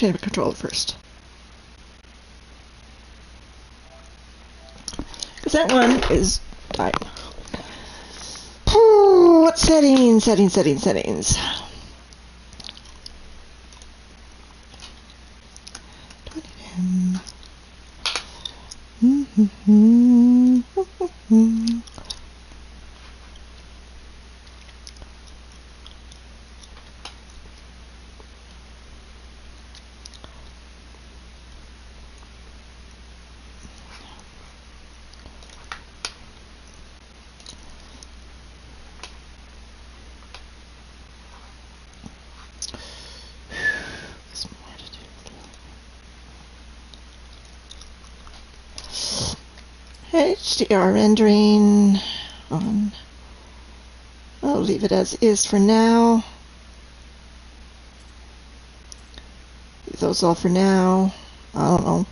change the controller first. Because that one is dying. What settings? Settings. HDR rendering on. I'll leave it as is for now. Leave those all for now. I don't know.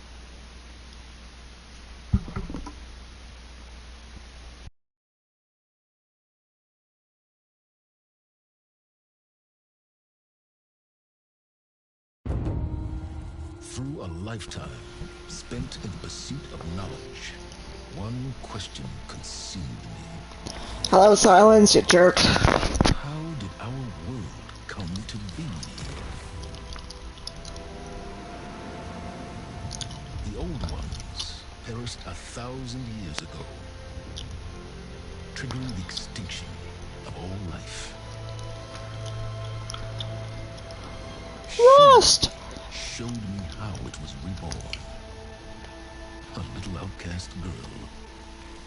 Through a lifetime spent in the pursuit of knowledge, one question consumed me. Hello, Silence, you jerk. How did our world come to be? The old ones perished 1,000 years ago, triggering the extinction of all life. Lost! Showed me how it was reborn. A little outcast girl,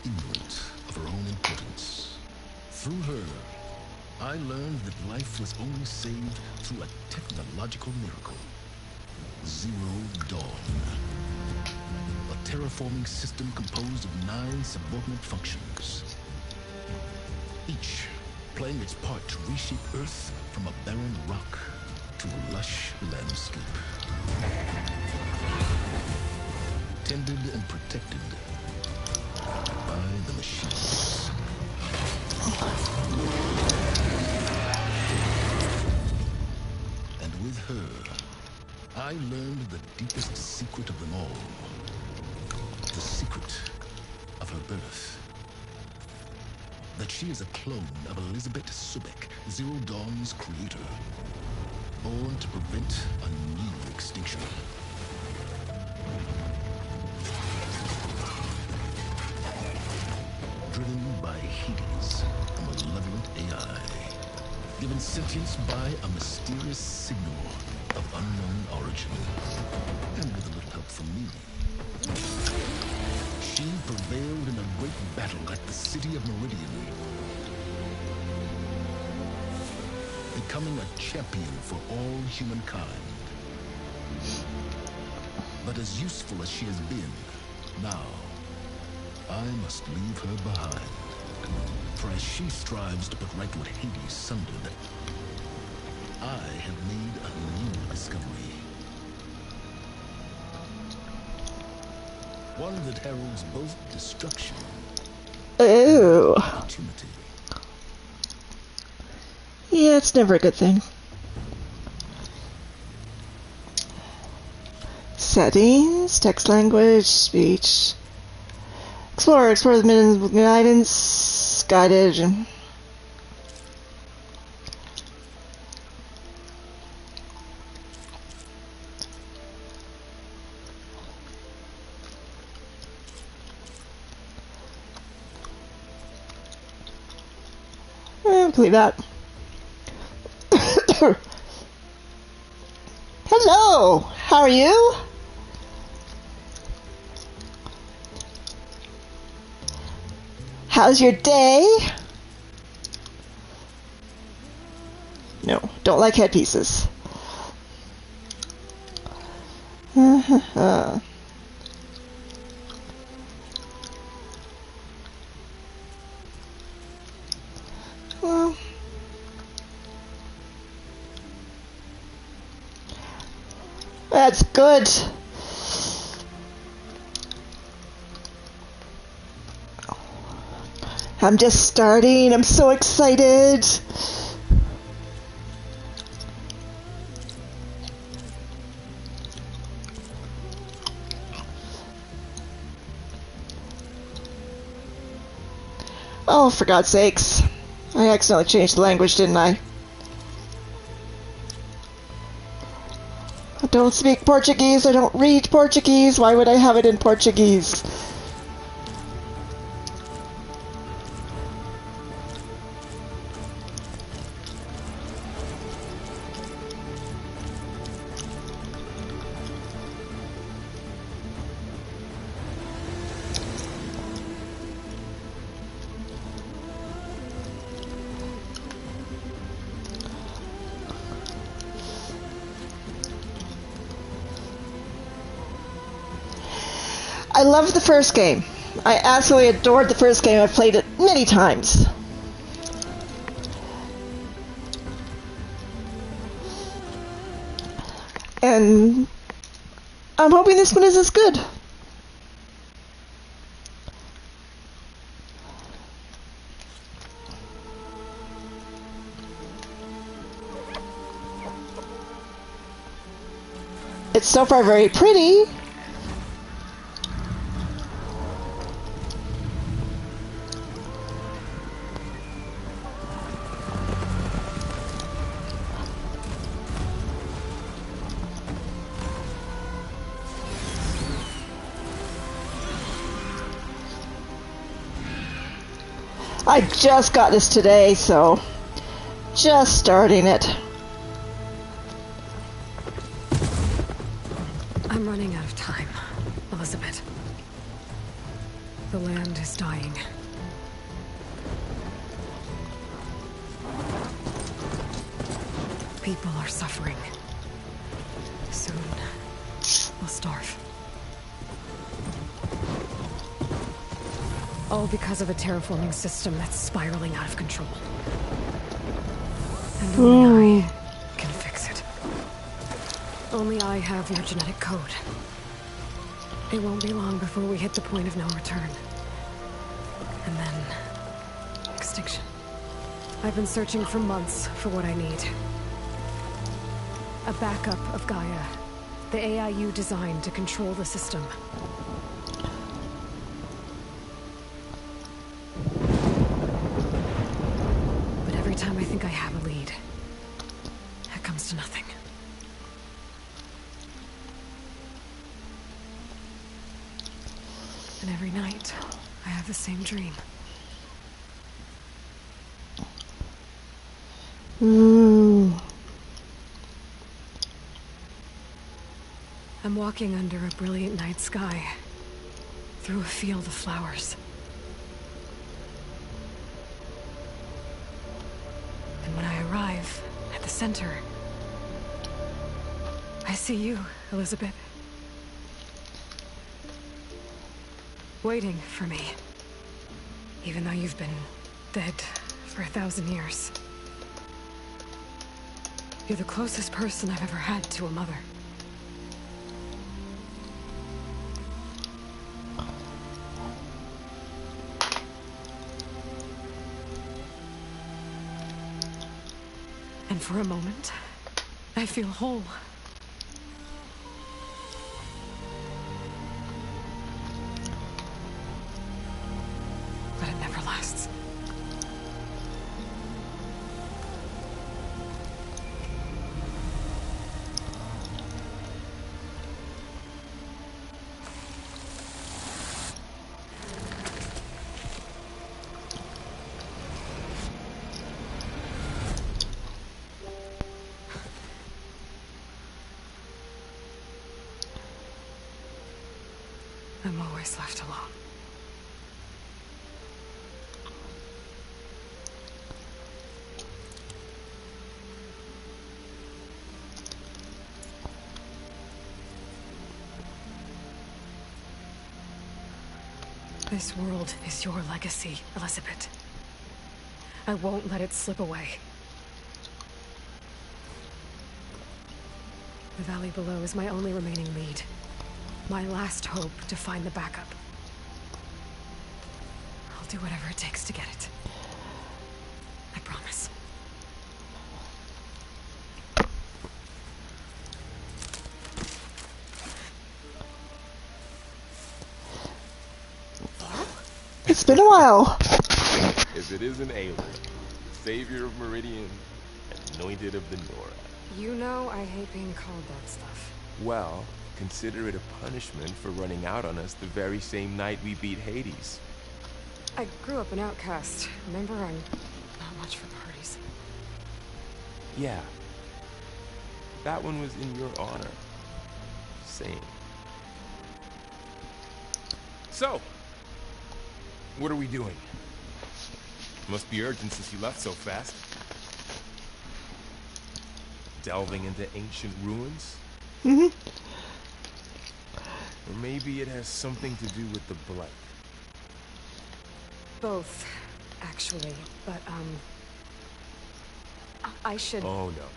ignorant of her own importance. Through her, I learned that life was only saved through a technological miracle. Zero Dawn. A terraforming system composed of 9 subordinate functions. Each playing its part to reshape Earth from a barren rock to a lush landscape. Tended and protected by the machines. And with her, I learned the deepest secret of them all. The secret of her birth. That she is a clone of Elizabeth Sobek, Zero Dawn's creator. Born to prevent a new extinction. Driven by Hades, a malevolent AI. Given sentience by a mysterious signal of unknown origin. And with a little help from me. She prevailed in a great battle at the city of Meridian. Becoming a champion for all humankind. But as useful as she has been, now, I must leave her behind. For as she strives to put right what Hades sundered, I have made a new discovery. One that heralds both destruction Ew. and opportunity. Yeah, it's never a good thing. Settings, text language, speech. Explore the minutes with guidance, guided. Believe that. Hello, how are you? How's your day? No, don't like headpieces. Well, that's good. I'm just starting. I'm so excited. Oh, for God's sakes. I accidentally changed the language, didn't I? I don't speak Portuguese. I don't read Portuguese. Why would I have it in Portuguese? I loved the first game. I absolutely adored the first game. I've played it many times. And I'm hoping this one is as good. It's so far very pretty. I just got this today, so just starting it. I'm running out of time, Elizabeth. The land is dying. People are suffering. Soon, we'll starve. All because of a terraforming system that's spiraling out of control. And only I can fix it. Only I have your genetic code. It won't be long before we hit the point of no return. And then... extinction. I've been searching for months for what I need. A backup of Gaia. The AIU designed to control the system. But every time I think I have a lead, it comes to nothing. And every night, I have the same dream. Ooh. I'm walking under a brilliant night sky, through a field of flowers. And when I arrive at the center, I see you, Elizabeth. Waiting for me. Even though you've been dead for 1,000 years. You're the closest person I've ever had to a mother. And for a moment, I feel whole. But it never lasts. I'm always left alone. This world is your legacy, Elizabeth. I won't let it slip away. The valley below is my only remaining lead. My last hope to find the backup. I'll do whatever it takes to get it. I promise. It's been a while. Citizen Aloy, savior of Meridian, anointed of the Nora. You know I hate being called that stuff. Well, consider it a punishment for running out on us the very same night we beat Hades. I grew up an outcast. Remember, I'm not much for parties. Yeah. That one was in your honor. Same. So, what are we doing? Must be urgent since you left so fast. Delving into ancient ruins? Mm-hmm. Or maybe it has something to do with the Blight. Both, actually. But, I should... Oh, no.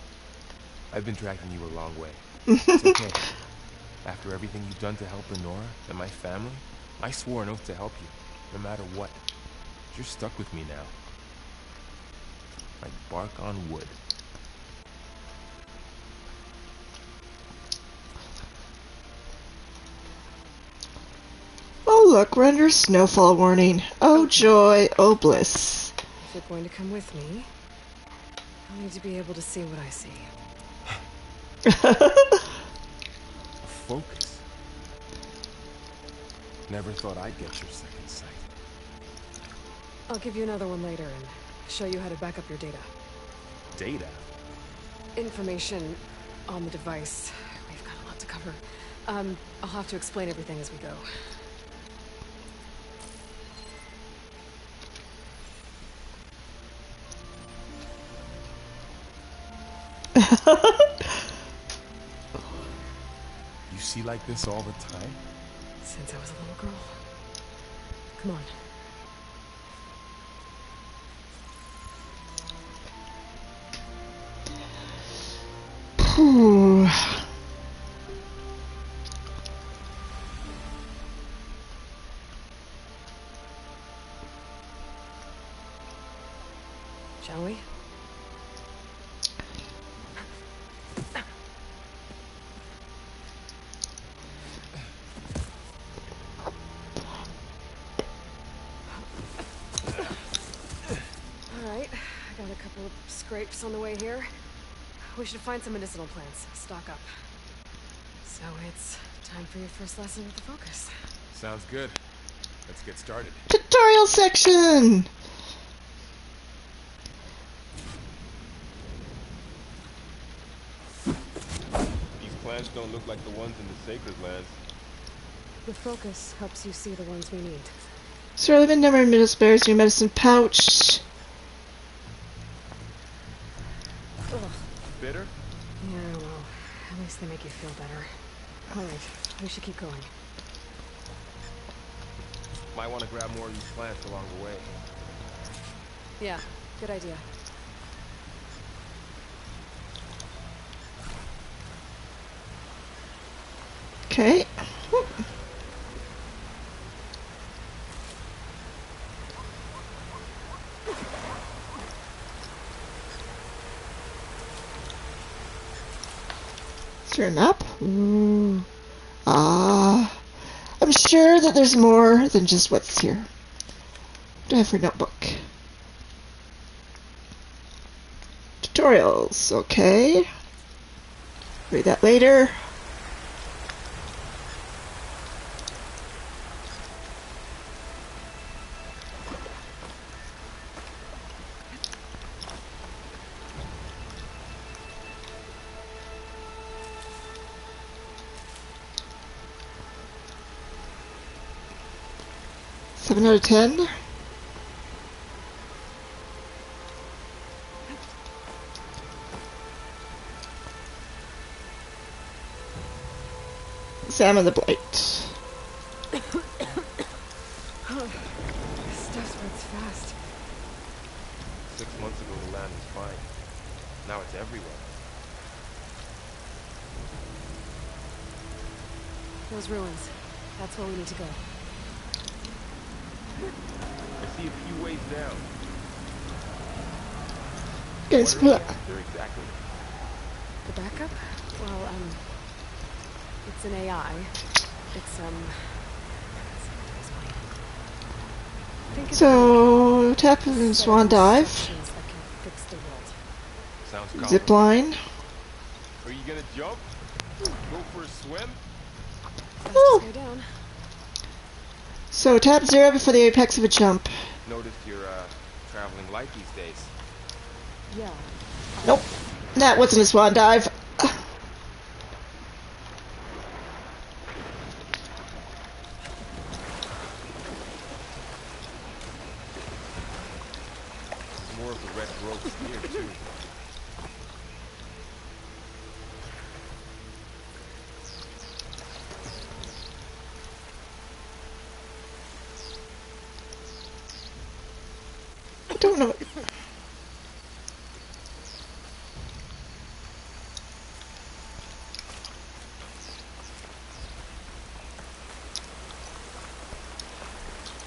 I've been tracking you a long way. It's okay. After everything you've done to help Lenora and my family, I swore an oath to help you, no matter what. You're stuck with me now. Like bark on wood. Oh look, we're under snowfall warning. Oh joy, oh bliss. If you're going to come with me, I'll need to be able to see what I see. Focus. Never thought I'd get your second sight. I'll give you another one later and show you how to back up your data. Data? Information on the device. We've got a lot to cover. I'll have to explain everything as we go. You see like this all the time? Since I was a little girl. Come on. Phew. Shall we? Alright, I got a couple of scrapes on the way here. We should find some medicinal plants, stock up. So it's time for your first lesson with the Focus. Sounds good. Let's get started. Tutorial section! These plants don't look like the ones in the Sacred Lands. The Focus helps you see the ones we need. Sorely been never admitted spares your medicine pouch. Ugh. Bitter? Yeah, well, at least they make you feel better. Alright, we should keep going. Might want to grab more of these plants along the way. Yeah, good idea. Okay. Is there a map? Ooh. Ah. I'm sure that there's more than just what's here. What do I have for notebook? Tutorials, okay. Read that later. Seven out of 10. Examine the blight. This stuff spreads fast. 6 months ago the land was fine. Now it's everywhere. Those ruins. That's where we need to go. I see a few ways down. Guys, What are they exactly? The backup? Well, it's an AI. It's, think it's So, tap and swan dive. instructions that can fix the world. Sounds calm. Zip line. Are you gonna jump? Go for a swim? Woo. Fastest way down. So, tap 0 before the apex of a jump. Noticed you're traveling light these days. Yeah. Nope. That wasn't a swan dive. More of the red growth here too. I don't know.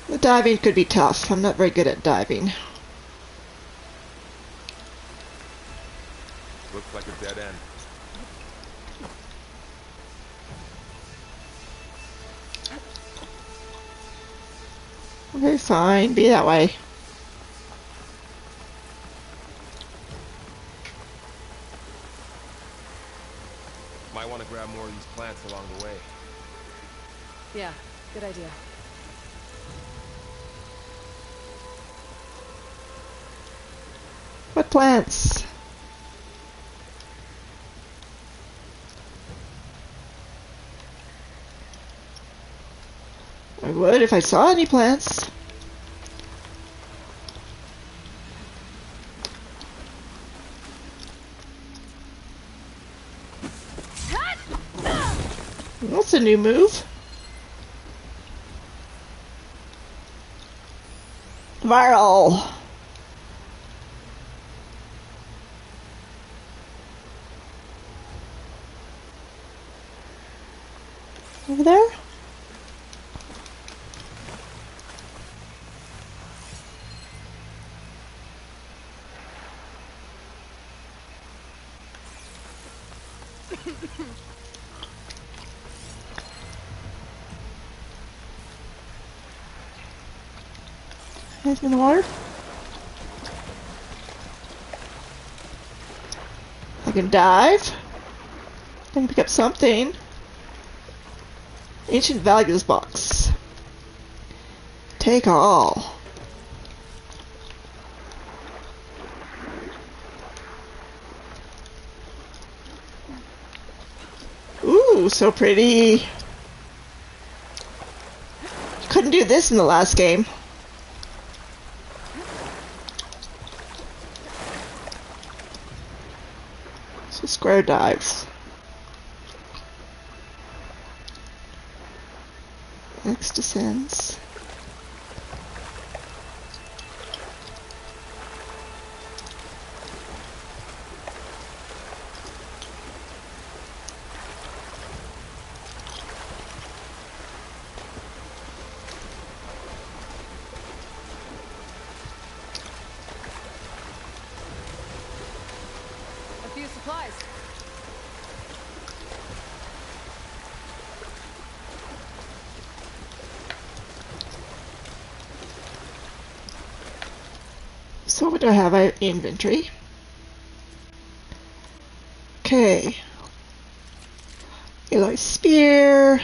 The diving could be tough. I'm not very good at diving. Looks like a dead end. Okay, fine. Be that way. Might want to grab more of these plants along the way. Yeah, good idea. What plants? I would if I saw any plants. That's a new move. Viral. Over there? Anything in the water? I can dive. I can pick up something. Ancient values box. Take all. Ooh, so pretty. Couldn't do this in the last game. So square dives. X descends. A few supplies. So what do I have? I have inventory. Okay. Eloy spear.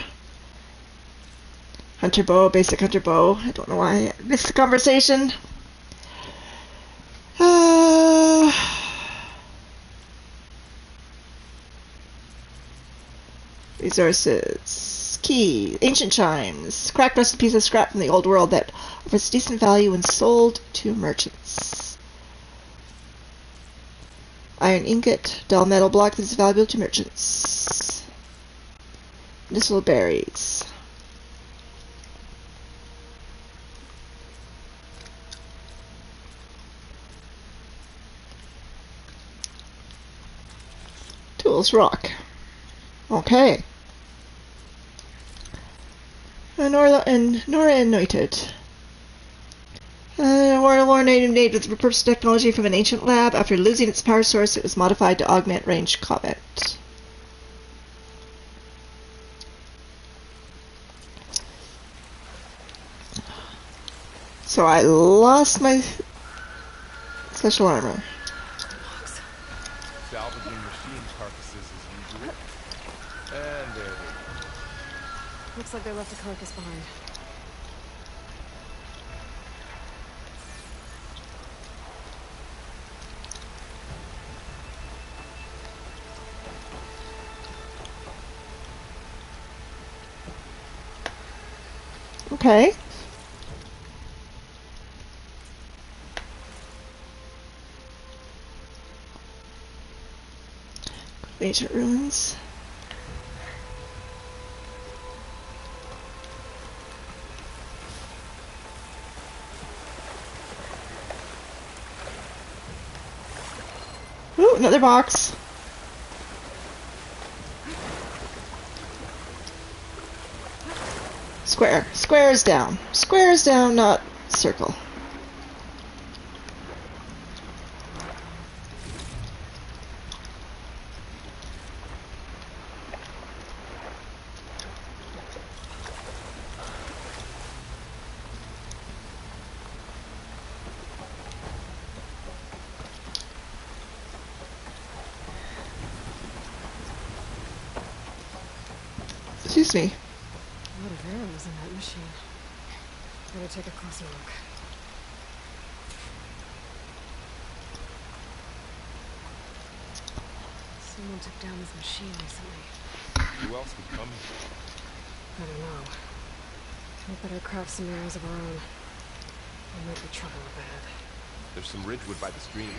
Hunter bow, basic hunter bow. I don't know why I missed the conversation. Resources. Key. Ancient chimes. Cracked rusted piece of scrap from the old world that offers decent value when sold to merchants. Iron ingot. Dull metal block that is valuable to merchants. Medicinal berries. Tools rock. Okay. Nora anointed. Nora made with repurposed technology from an ancient lab. After losing its power source, it was modified to augment range combat. So I lost my special armor. Salvaging machine carcasses as usual. And there they go. Looks like they left a carcass behind. Okay. Ancient ruins. Ooh, another box. Square. Square is down. Square is down, not circle. Excuse me. A lot of arrows in that machine. Better take a closer look. Someone took down this machine recently. Who else would come here? I don't know. We better craft some arrows of our own. There might be trouble up ahead. There's some ridgewood by the stream.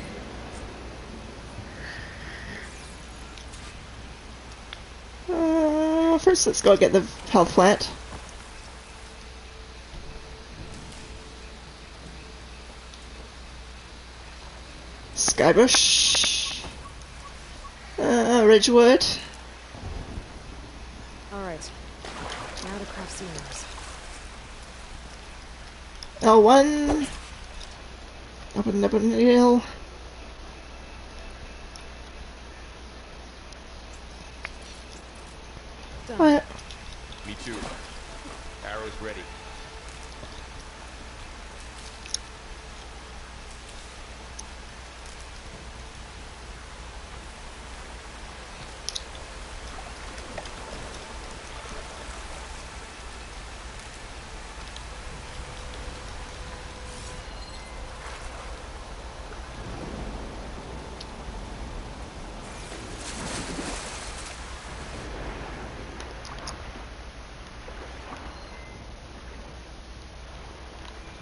First, let's go get the health plant. Skybush. Ridgewood. Alright. Now to craft some arrows. L1. Open up a needle. Done. What? Me too. Arrows ready.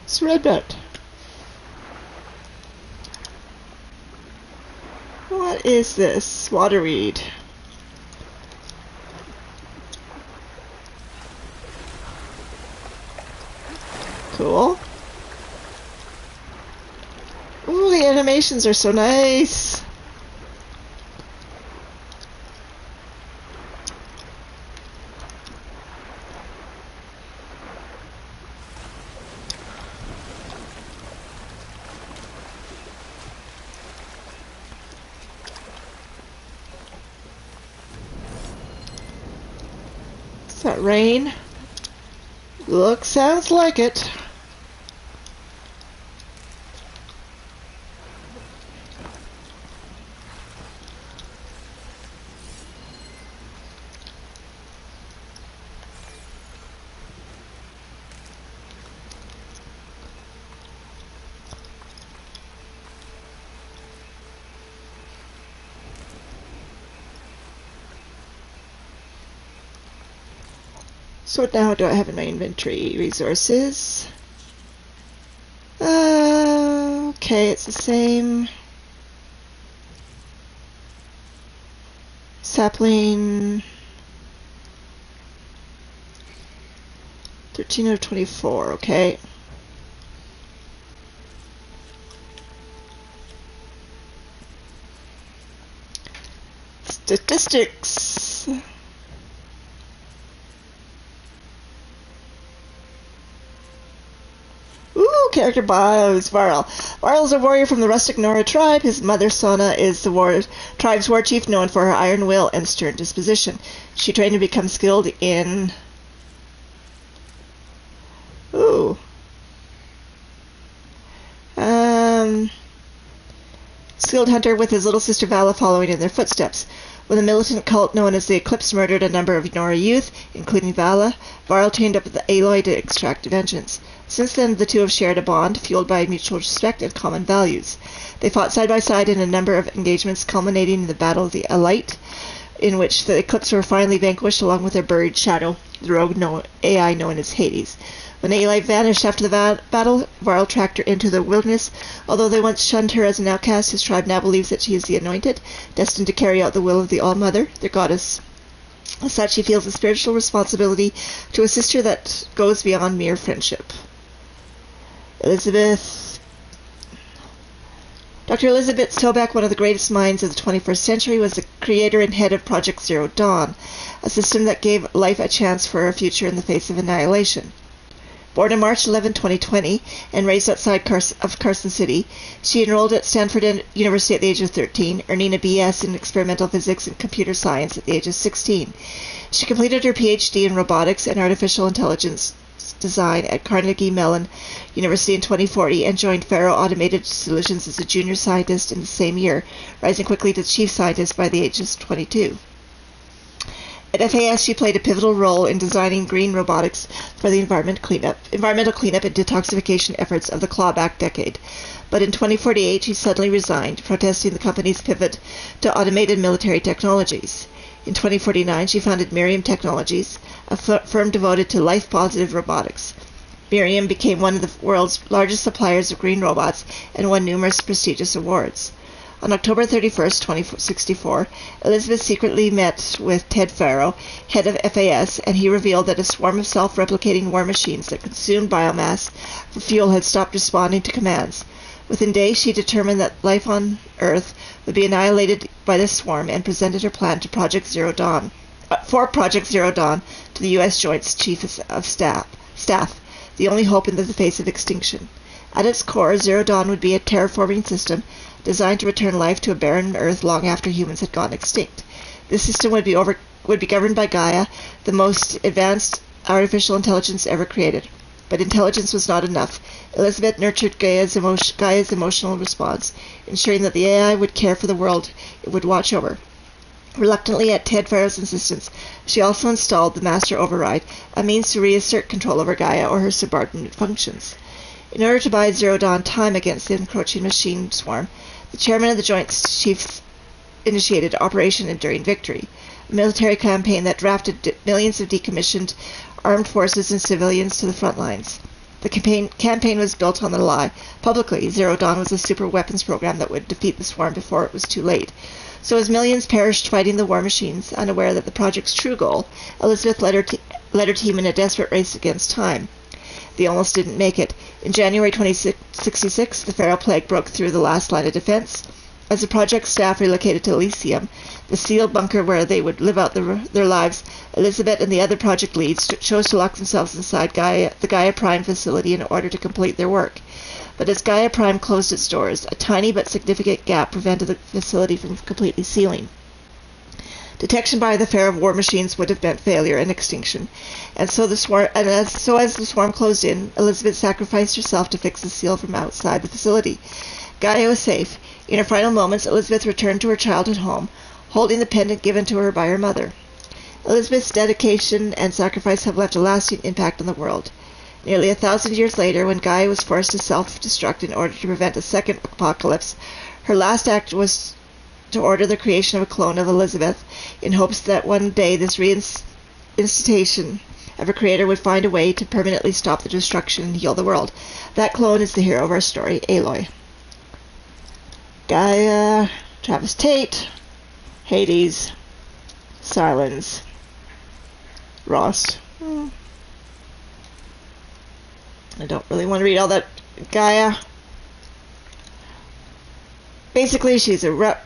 It's Redbird. What is this? Waterweed. Cool. Ooh, the animations are so nice. Is that rain? Sounds like it. So what now do I have in my inventory? Resources. Okay, it's the same. Sapling. 13 out of 24, okay. Statistics. Ooh, character bios. Varl. Varl is a warrior from the rustic Nora tribe. His mother, Sona, is the tribe's war chief, known for her iron will and stern disposition. She trained to become skilled in... Ooh. unskilled hunter with his little sister Vala following in their footsteps. When the militant cult known as the Eclipse murdered a number of Nora youth, including Vala, Varl teamed up with Aloy to extract vengeance. Since then, the two have shared a bond fueled by mutual respect and common values. They fought side by side in a number of engagements, culminating in the Battle of the Elite, in which the Eclipse were finally vanquished along with their buried shadow, the rogue AI known as Hades. When Aloy vanished after the battle, Varl tracked her into the wilderness. Although they once shunned her as an outcast, his tribe now believes that she is the Anointed, destined to carry out the will of the All-Mother, their goddess. As such, he feels a spiritual responsibility to a sister that goes beyond mere friendship. Elizabeth. Dr. Elizabeth Sobek, one of the greatest minds of the 21st century, was the creator and head of Project Zero Dawn, a system that gave life a chance for a future in the face of annihilation. Born on March 11, 2020, and raised outside of Carson City, she enrolled at Stanford University at the age of 13, earning a BS in experimental physics and computer science at the age of 16. She completed her PhD in robotics and artificial intelligence design at Carnegie Mellon University in 2040 and joined Faro Automated Solutions as a junior scientist in the same year, rising quickly to chief scientist by the age of 22. At FAS, she played a pivotal role in designing green robotics for the environmental cleanup and detoxification efforts of the clawback decade. But in 2048, she suddenly resigned, protesting the company's pivot to automated military technologies. In 2049, she founded Miriam Technologies, a firm devoted to life-positive robotics. Miriam became one of the world's largest suppliers of green robots and won numerous prestigious awards. On October 31, 2064, Elizabeth secretly met with Ted Faro, head of FAS, and he revealed that a swarm of self-replicating war machines that consumed biomass for fuel had stopped responding to commands. Within days, she determined that life on Earth would be annihilated by this swarm and presented her plan to Project Zero Dawn, to the U.S. Joint Chiefs of Staff, the only hope in the face of extinction. At its core, Zero Dawn would be a terraforming system designed to return life to a barren Earth long after humans had gone extinct. This system would be governed by Gaia, the most advanced artificial intelligence ever created. But intelligence was not enough. Elizabeth nurtured Gaia's emotional response, ensuring that the AI would care for the world it would watch over. Reluctantly, at Ted Faro's insistence, she also installed the Master Override, a means to reassert control over Gaia or her subordinate functions. In order to buy Zero Dawn time against the encroaching machine swarm, the chairman of the Joint Chiefs initiated Operation Enduring Victory, a military campaign that drafted millions of decommissioned armed forces and civilians to the front lines. The campaign was built on the lie. Publicly, Zero Dawn was a super weapons program that would defeat the swarm before it was too late. So as millions perished fighting the war machines, unaware that the project's true goal, Elizabeth led her team in a desperate race against time. They almost didn't make it. In January 2066, the Faro Plague broke through the last line of defense. As the project staff relocated to Elysium, the sealed bunker where they would live out their lives, Elizabeth and the other project leads chose to lock themselves inside the Gaia Prime facility in order to complete their work. But as Gaia Prime closed its doors, a tiny but significant gap prevented the facility from completely sealing. Detection by the Faro war machines would have meant failure and extinction, and as the swarm closed in, Elizabeth sacrificed herself to fix the seal from outside the facility. Gaia was safe. In her final moments, Elizabeth returned to her childhood home, holding the pendant given to her by her mother. Elizabeth's dedication and sacrifice have left a lasting impact on the world. Nearly 1,000 years later, when Gaia was forced to self-destruct in order to prevent a second apocalypse, her last act was to order the creation of a clone of Elizabeth, in hopes that one day this reinstitution of a creator would find a way to permanently stop the destruction and heal the world. That clone is the hero of our story, Aloy. Gaia, Travis Tate, Hades, Silence, Rost. I don't really want to read all that. Gaia. Basically, she's a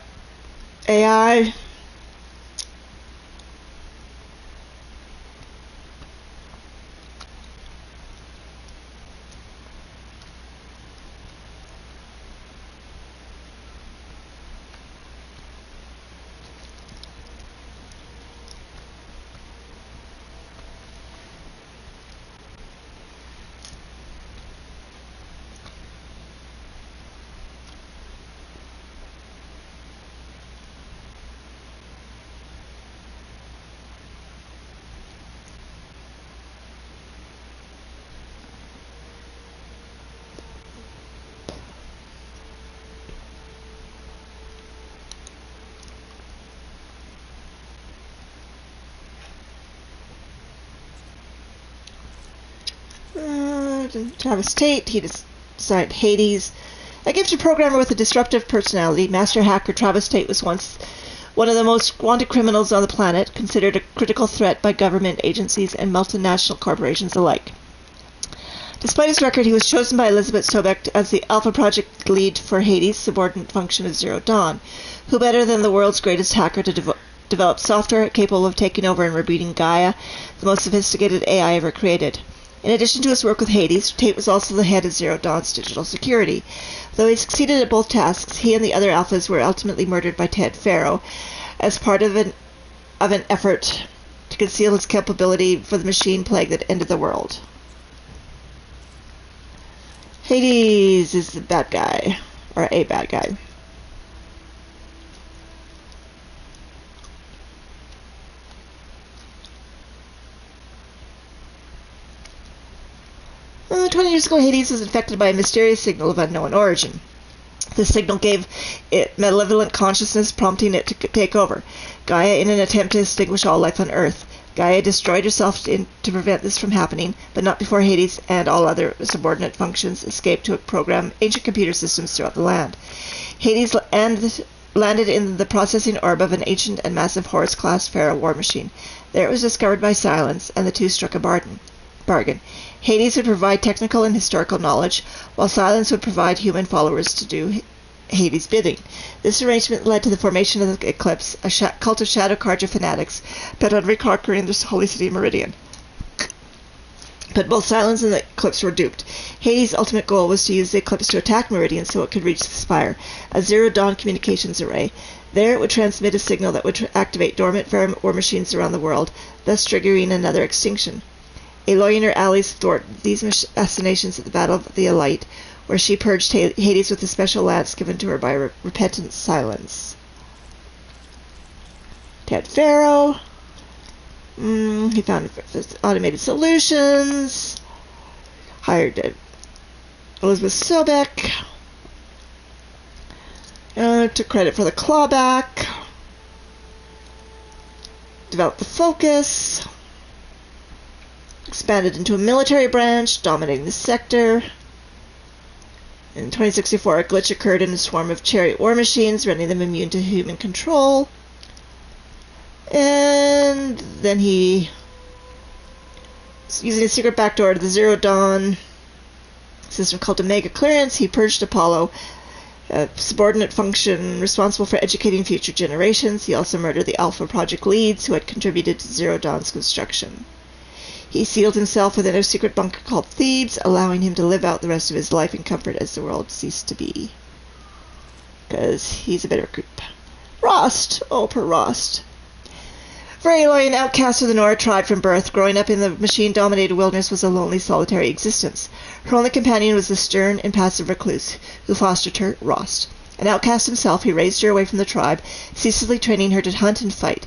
AI. Travis Tate, he designed Hades. A gifted programmer with a disruptive personality, Master Hacker Travis Tate was once one of the most wanted criminals on the planet, considered a critical threat by government agencies and multinational corporations alike. Despite his record, he was chosen by Elizabeth Sobek as the Alpha Project lead for Hades' subordinate function of Zero Dawn. Who better than the world's greatest hacker to develop software capable of taking over and rebooting Gaia, the most sophisticated AI ever created? In addition to his work with Hades, Tate was also the head of Zero Dawn's digital security. Though he succeeded at both tasks, he and the other Alphas were ultimately murdered by Ted Faro as part of an effort to conceal his culpability for the machine plague that ended the world. Hades is the bad guy, or a bad guy. Well, 20 years ago, Hades was infected by a mysterious signal of unknown origin. The signal gave it malevolent consciousness, prompting it to take over Gaia in an attempt to extinguish all life on Earth. Gaia destroyed herself to prevent this from happening, but not before Hades and all other subordinate functions escaped to program ancient computer systems throughout the land. Hades landed in the processing orb of an ancient and massive Horus-class Pharaoh war machine. There it was discovered by Silence, and the two struck a bargain. Hades would provide technical and historical knowledge, while Silence would provide human followers to do Hades' bidding. This arrangement led to the formation of the Eclipse, a cult of Shadow Carja fanatics bent on reconquering the holy city Meridian. But both Silence and the Eclipse were duped. Hades' ultimate goal was to use the Eclipse to attack Meridian so it could reach the Spire, a Zero-Dawn communications array. There it would transmit a signal that would activate dormant war machines around the world, thus triggering another extinction. Aloy and her allies thwarted these assassinations at the Battle of the Elite, where she purged Hades with a special lance given to her by repentant Silence. Ted Faro. He found automated solutions. Hired Elizabeth Sobek. Took credit for the clawback. Developed the Focus. Expanded into a military branch, dominating the sector. In 2064, a glitch occurred in a swarm of chariot war machines, rendering them immune to human control. And then he, using a secret backdoor to the Zero Dawn system called Omega Clearance, he purged Apollo, a subordinate function responsible for educating future generations. He also murdered the Alpha Project leads who had contributed to Zero Dawn's construction. He sealed himself within a secret bunker called Thebes, allowing him to live out the rest of his life in comfort as the world ceased to be. Because he's a bit of a creep. Rost! Oh, poor Rost. For Aloy, an outcast of the Nora tribe from birth, growing up in the machine-dominated wilderness was a lonely, solitary existence. Her only companion was the stern, impassive recluse who fostered her, Rost. An outcast himself, he raised her away from the tribe, ceaselessly training her to hunt and fight.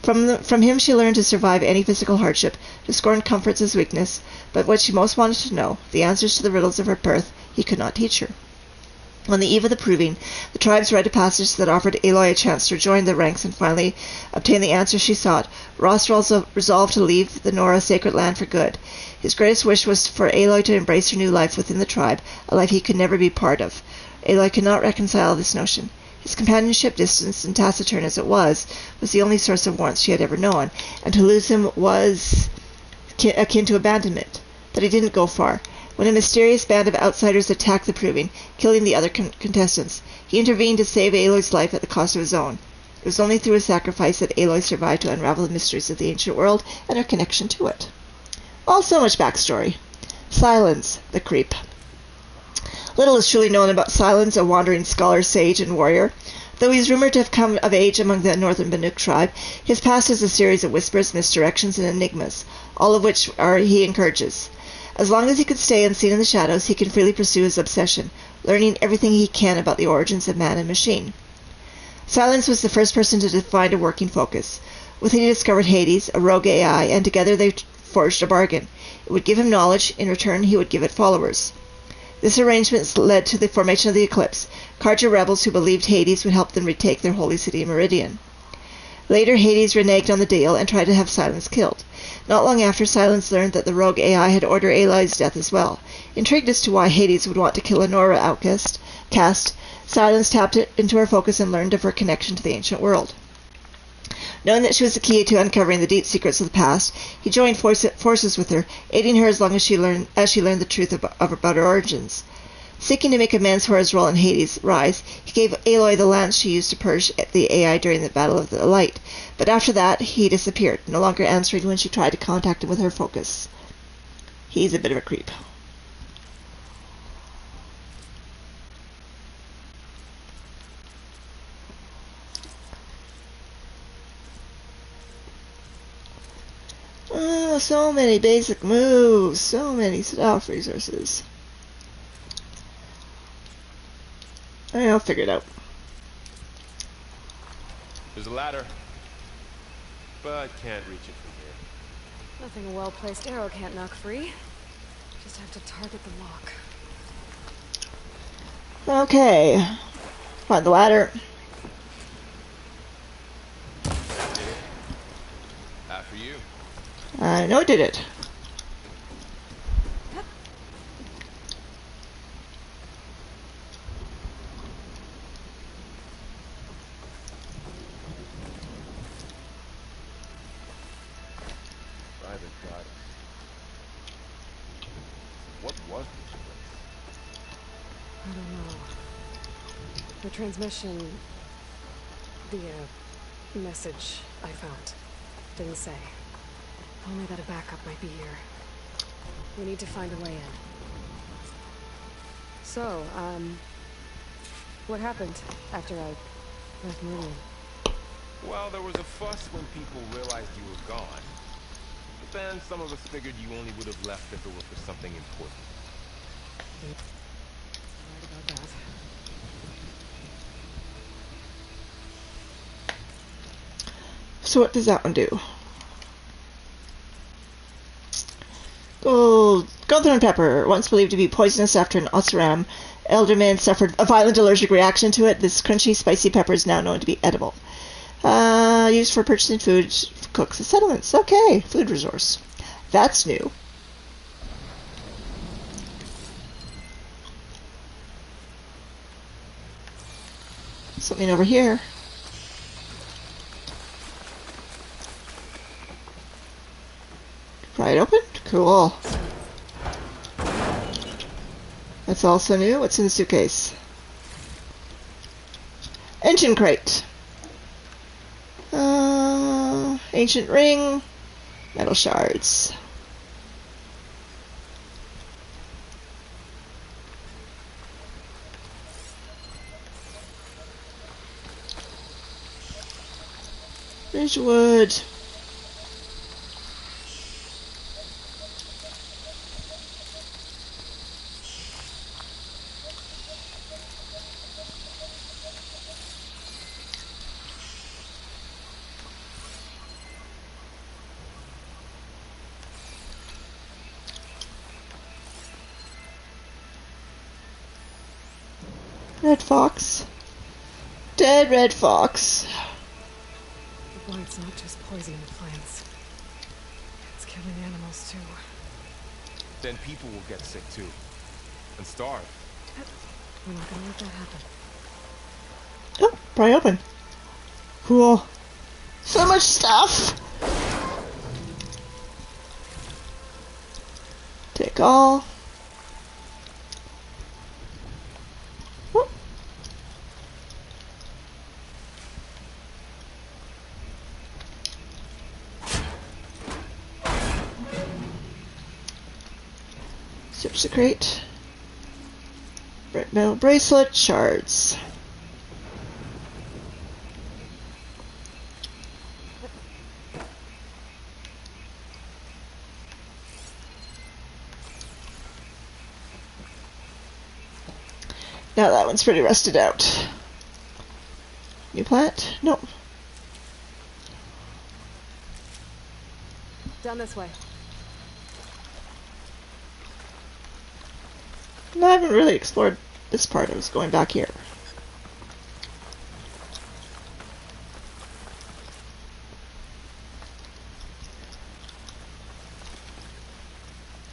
From him she learned to survive any physical hardship, to scorn comforts as weakness, but what she most wanted to know, the answers to the riddles of her birth, he could not teach her. On the eve of the proving, the tribe's rite of passage that offered Aloy a chance to join the ranks and finally obtain the answer she sought, Rost resolved to leave the Nora sacred land for good. His greatest wish was for Aloy to embrace her new life within the tribe, a life he could never be part of. Aloy could not reconcile this notion. His companionship, distant and taciturn as it was the only source of warmth she had ever known, and to lose him was akin to abandonment. But he didn't go far. When a mysterious band of outsiders attacked the proving, killing the other contestants, he intervened to save Aloy's life at the cost of his own. It was only through his sacrifice that Aloy survived to unravel the mysteries of the ancient world and her connection to it. Well, so much backstory. Silence, the creep. Little is truly known about Silence, a wandering scholar, sage, and warrior. Though he is rumored to have come of age among the northern Banuk tribe, his past is a series of whispers, misdirections, and enigmas, all of which he encourages. As long as he can stay unseen in the shadows, he can freely pursue his obsession, learning everything he can about the origins of man and machine. Silence was the first person to find a working focus. With it he discovered Hades, a rogue AI, and together they forged a bargain. It would give him knowledge, in return he would give it followers. This arrangement led to the formation of the Eclipse, Carja rebels who believed Hades would help them retake their holy city Meridian. Later, Hades reneged on the deal and tried to have Silence killed. Not long after, Silence learned that the rogue AI had ordered Aloy's death as well. Intrigued as to why Hades would want to kill a Nora outcast, Silence tapped into her focus and learned of her connection to the ancient world. Knowing that she was the key to uncovering the deep secrets of the past, he joined forces with her, aiding her as long as she learned the truth about her origins. Seeking to make amends for his role in Hades' rise, he gave Aloy the lance she used to purge the AI during the Battle of the Light. But after that, he disappeared, no longer answering when she tried to contact him with her focus. He's a bit of a creep. Oh, so many basic moves, so many staff resources. I'll figure it out. There's a ladder, but can't reach it from here. Nothing a well-placed arrow can't knock free. Just have to target the lock. Okay. Find the ladder. After you. I know it did it. What was this place? I don't know. The transmission... the, message I found. Didn't say. Only that a backup might be here. We need to find a way in. So, what happened after I left Meridian? Well, there was a fuss when people realized you were gone. But then some of us figured you only would have left if it were for something important. Right about that. So what does that one do? Goldthorn pepper, once believed to be poisonous after an Oseram elderman suffered a violent allergic reaction to it. This crunchy, spicy pepper is now known to be edible. Used for purchasing food for cooks and settlements. Okay, food resource. That's new. Something over here. Pry it open? Cool. That's also new. What's in the suitcase? Engine crate. Ancient ring. Metal shards. Ridgewood. Red fox. Dead red fox. The blight's not just poisoning the plants. It's killing animals too. Then people will get sick too. And starve. We're not gonna let that happen. Oh, pry open. Cool. So much stuff. Take all. Whoop. Search the crate. Metal bracelet, shards. Now that one's pretty rusted out. New plant? Nope. Down this way. No, I haven't really explored this part. I was going back here.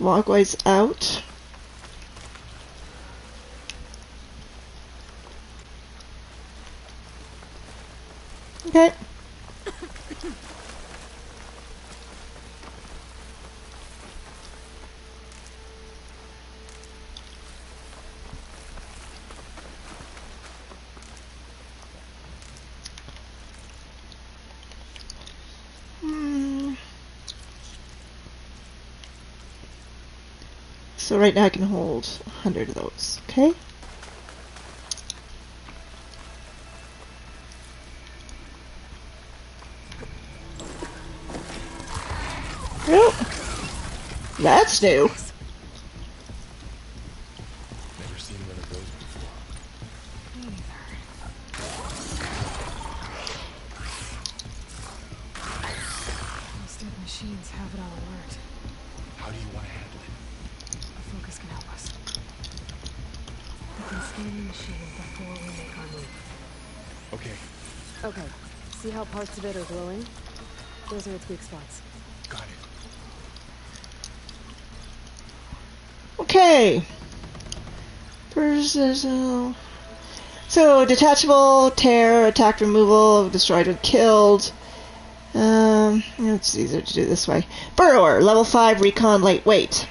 walkways out. Okay. So right now I can hold 100 of those, okay? Nope. That's new. Never seen one of those before. Me neither. Most of the machines have it all alert. How do you want to handle it? A focus can help us. We can scan the machine before we make our move. Okay, Okay. See how parts of it are glowing? Those are its weak spots. got it. Okay. Versatile. So, detachable, tear, attack removal, destroyed or killed. It's easier to do this way. Burrower, level 5, recon, lightweight.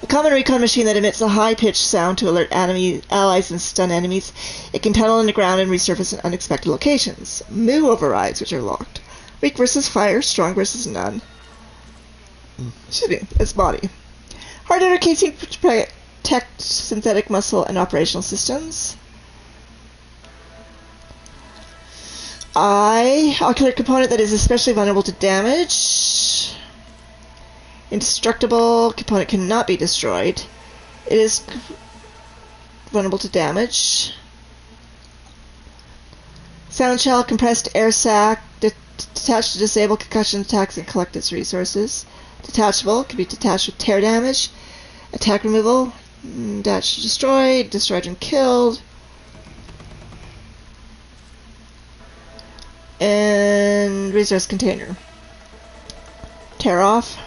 A common recon machine that emits a high-pitched sound to alert allies and stun enemies. It can tunnel underground and resurface in unexpected locations. Moo overrides, which are locked. Weak versus fire, strong versus none. Excuse me, its body. Hard outer casing to protect synthetic muscle and operational systems. Eye, ocular component that is especially vulnerable to damage. Indestructible, component cannot be destroyed. It is vulnerable to damage. Sound shell, compressed air sac, detached to disable concussion attacks and collect its resources. Detachable, can be detached with tear damage. Attack removal, detached to destroyed, destroyed and killed. And resource container. Tear off.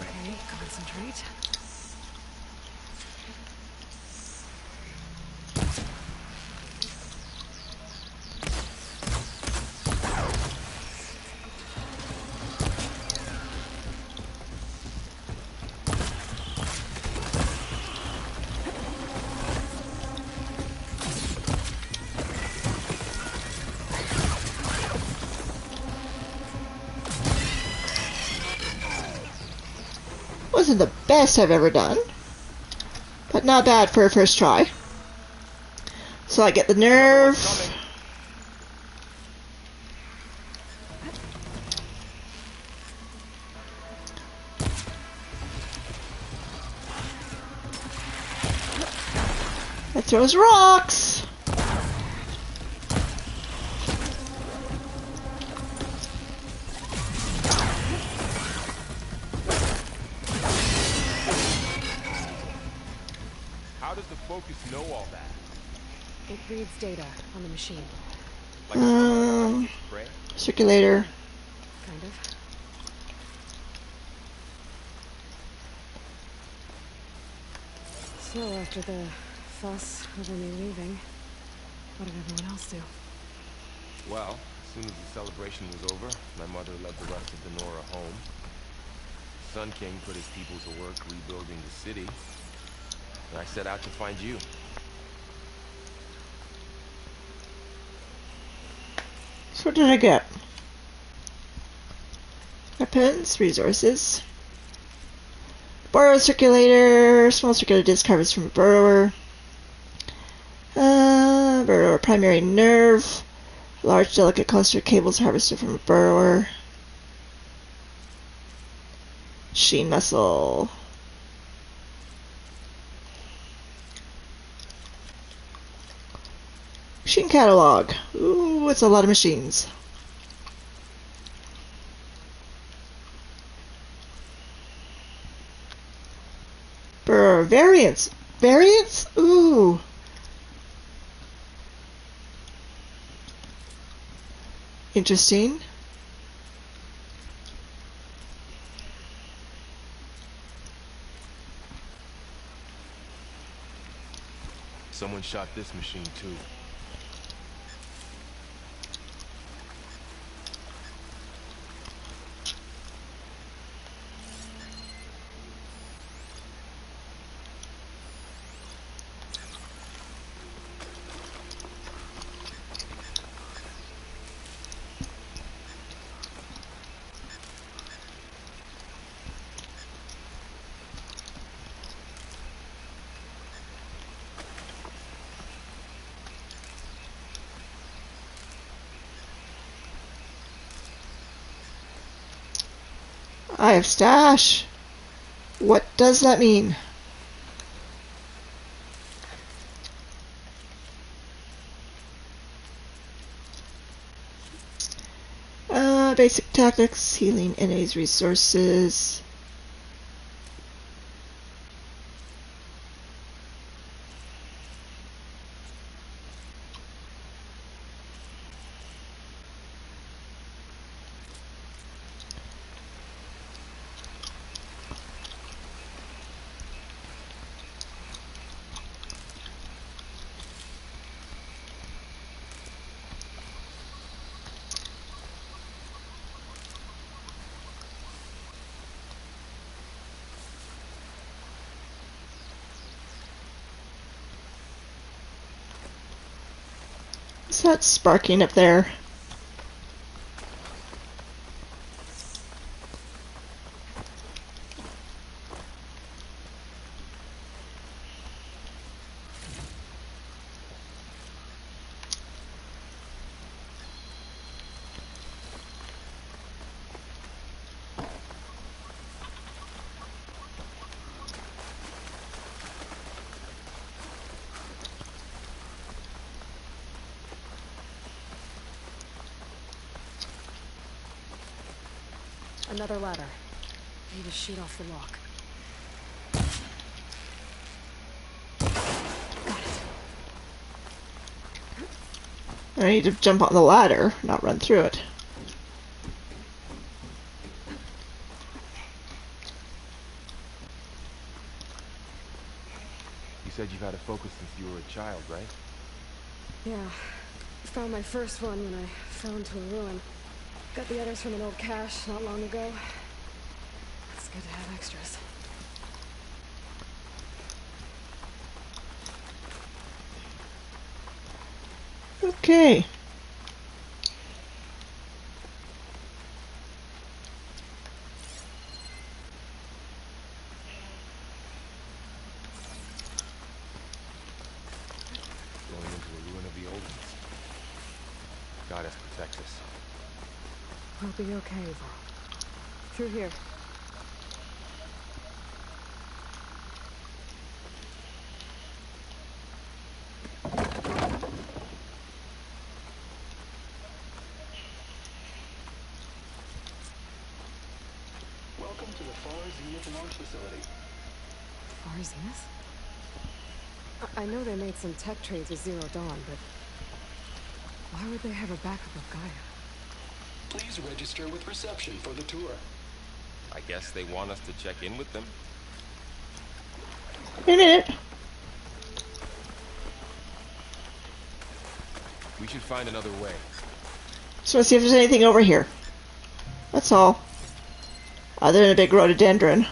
Okay, concentrate. Wasn't the best I've ever done, but not bad for a first try. So I get the nerve. It throws rocks. How does the focus know all that? It reads data on the machine. Like a spray? Circulator. Kind of. So after the fuss over me leaving, what did everyone else do? Well, as soon as the celebration was over, my mother led the rest of the Nora home. Sun King put his people to work rebuilding the city. And I set out to find you. So what did I get? Weapons, resources. Burrower circulator, small circular disc harvest from a burrower. Burrower primary nerve. Large delicate cluster of cables harvested from a burrower. Sheen muscle. Machine catalog. Ooh, it's a lot of machines. Burr variants. Variants? Ooh. Interesting. Someone shot this machine too. I have stash. What does that mean? Basic tactics, healing enemies' resources. What's that sparking up there? Another ladder. Need to shoot off the lock. Got it. I need to jump on the ladder, not run through it. You said you've had a focus since you were a child, right? Yeah. Found my first one when I fell into a ruin. Got the others from an old cache not long ago. It's good to have extras. Okay. Going into a ruin of the old ones. Goddess protect us. We'll be okay, though. Through here. Welcome to the Far Zenith launch facility. Far Zenith? I know they made some tech trades with Zero Dawn, but why would they have a backup of Gaia? Please register with reception for the tour. I guess they want us to check in with them. Wait a minute. We should find another way. Just want to see if there's anything over here. That's all. Other than a big rhododendron.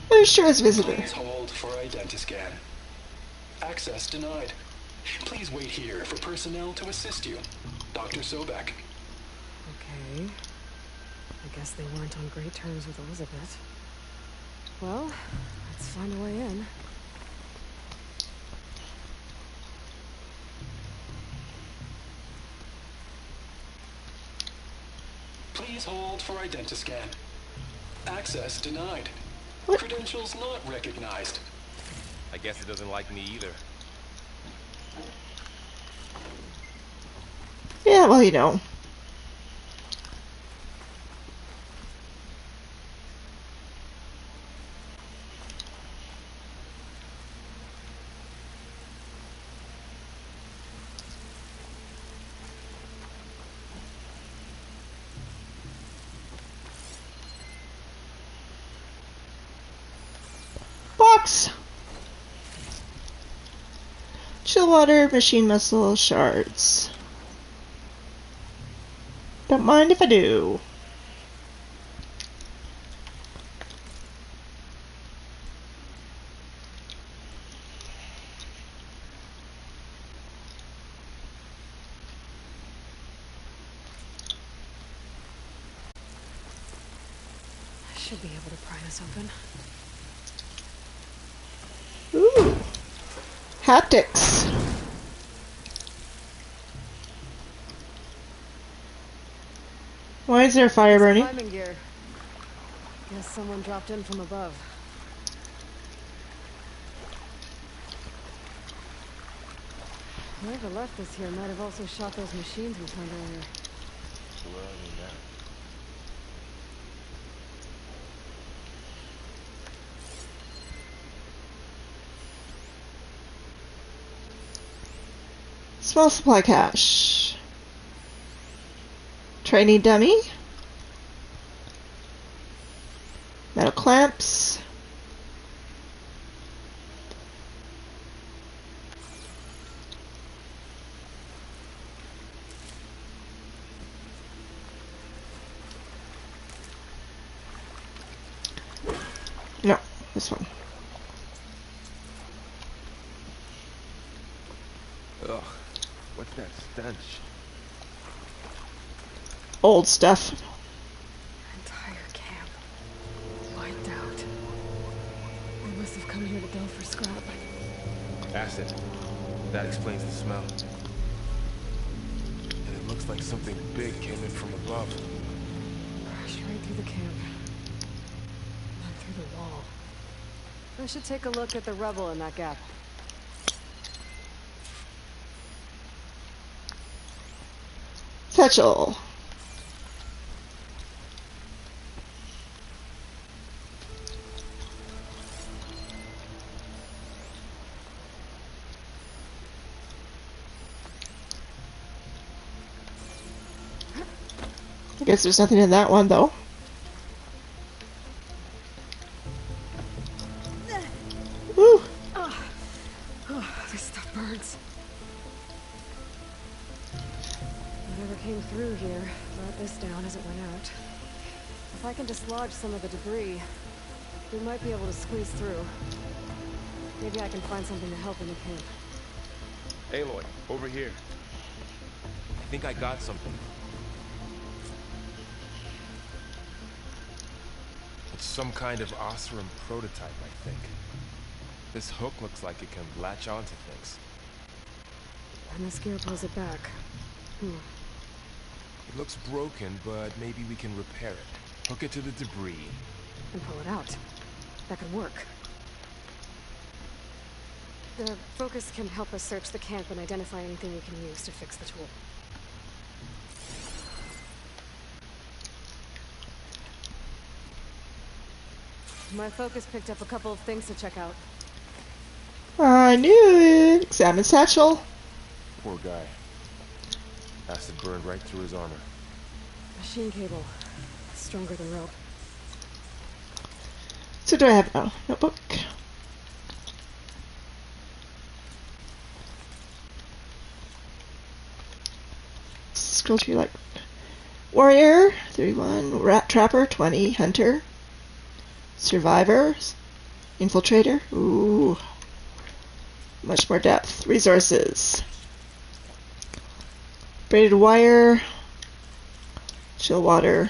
There sure is visitor. Please hold for identiscan. Access denied. Please wait here for personnel to assist you. Dr. Sobek. Okay. I guess they weren't on great terms with Elizabeth. Well, let's find a way in. Please hold for identiscan. Access denied. Credentials not recognized. I guess it doesn't like me either. Yeah, well, you know. Box! Chill water, machine muscle, shards. Don't mind if I do. I should be able to pry this open. Ooh. Haptics. Why is there fire burning? Climbing gear. Guess someone dropped in from above. Whoever left this here might have also shot those machines we found earlier. Where are they now? Small supply cache. Training dummy. Metal clamps. No, this one. Ugh, what's that stench? Old stuff. Entire camp. Wiped out. They must have come here to delve for scrap. Acid. That explains the smell. And it looks like something big came in from above. Crashed right through the camp. Went through the wall. I should take a look at the rubble in that gap. Satchel. I guess there's nothing in that one, though. Woo! Oh, this stuff burns. Whatever came through here brought this down as it went out. If I can dislodge some of the debris, we might be able to squeeze through. Maybe I can find something to help in the camp. Aloy, over here. I think I got something. It's some kind of Oseram prototype, I think. This hook looks like it can latch onto things. And this gear pulls it back. It looks broken, but maybe we can repair it. Hook it to the debris. And pull it out. That could work. The focus can help us search the camp and identify anything we can use to fix the tool. My focus picked up a couple of things to check out. I knew it. Examine satchel. Poor guy. Acid burned right through his armor. Machine cable. Stronger than rope. So do I have a notebook? Scroll through like warrior 31, rat trapper 20, hunter, survivor, infiltrator. Ooh, much more depth. Resources. Braided wire, chill water.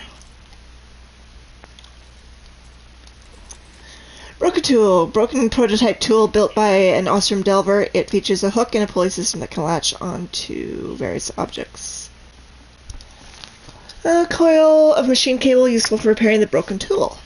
Broken tool. Broken prototype tool built by an Oseram delver. It features a hook and a pulley system that can latch onto various objects. A coil of machine cable useful for repairing the broken tool.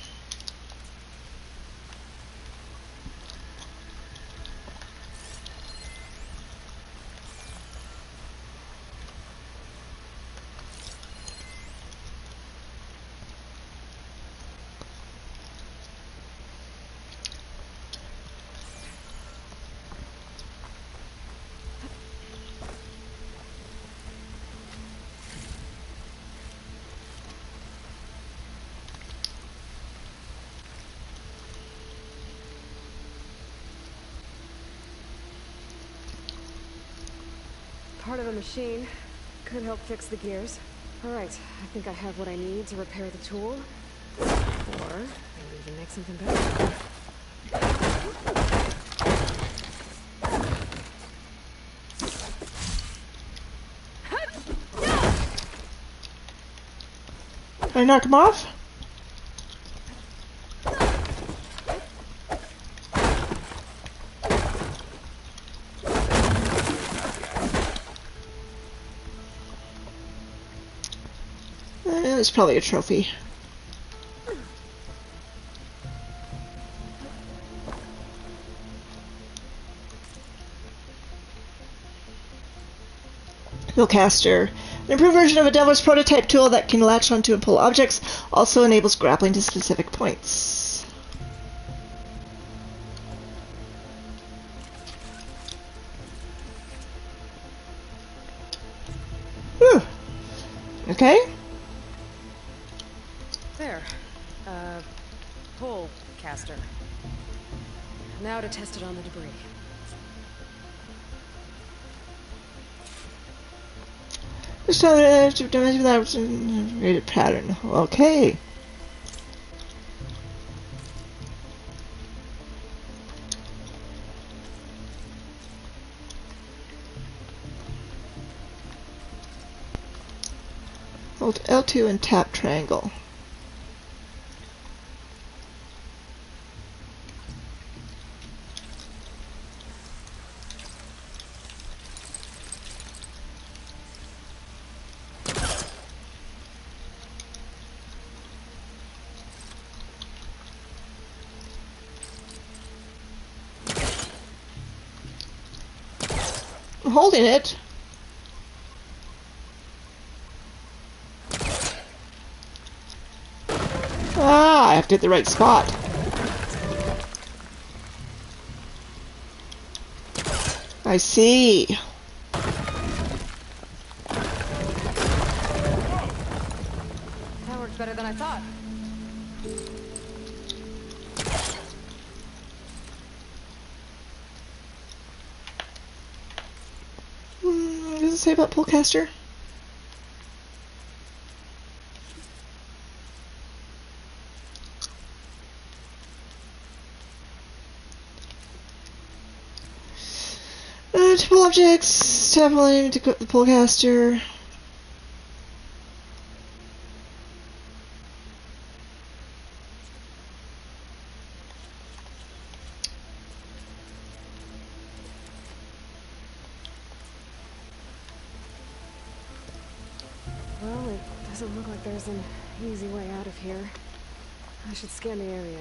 part of a machine. Could help fix the gears. Alright, I think I have what I need to repair the tool. Or maybe even make something better. Can I knock him off? It's probably a trophy. Toolcaster. An improved version of a Devil's prototype tool that can latch onto and pull objects, also enables grappling to specific points. Whew. Okay. There. Pull caster. Now to test it on the debris. Just that rated pattern. Okay. Hold L2 and tap triangle. I'm holding it. Ah, I have to hit the right spot. I see. That worked better than I thought. What does it say about Pullcaster? To pull objects, tap on to equip the Pullcaster. Well, it doesn't look like there's an easy way out of here. I should scan the area.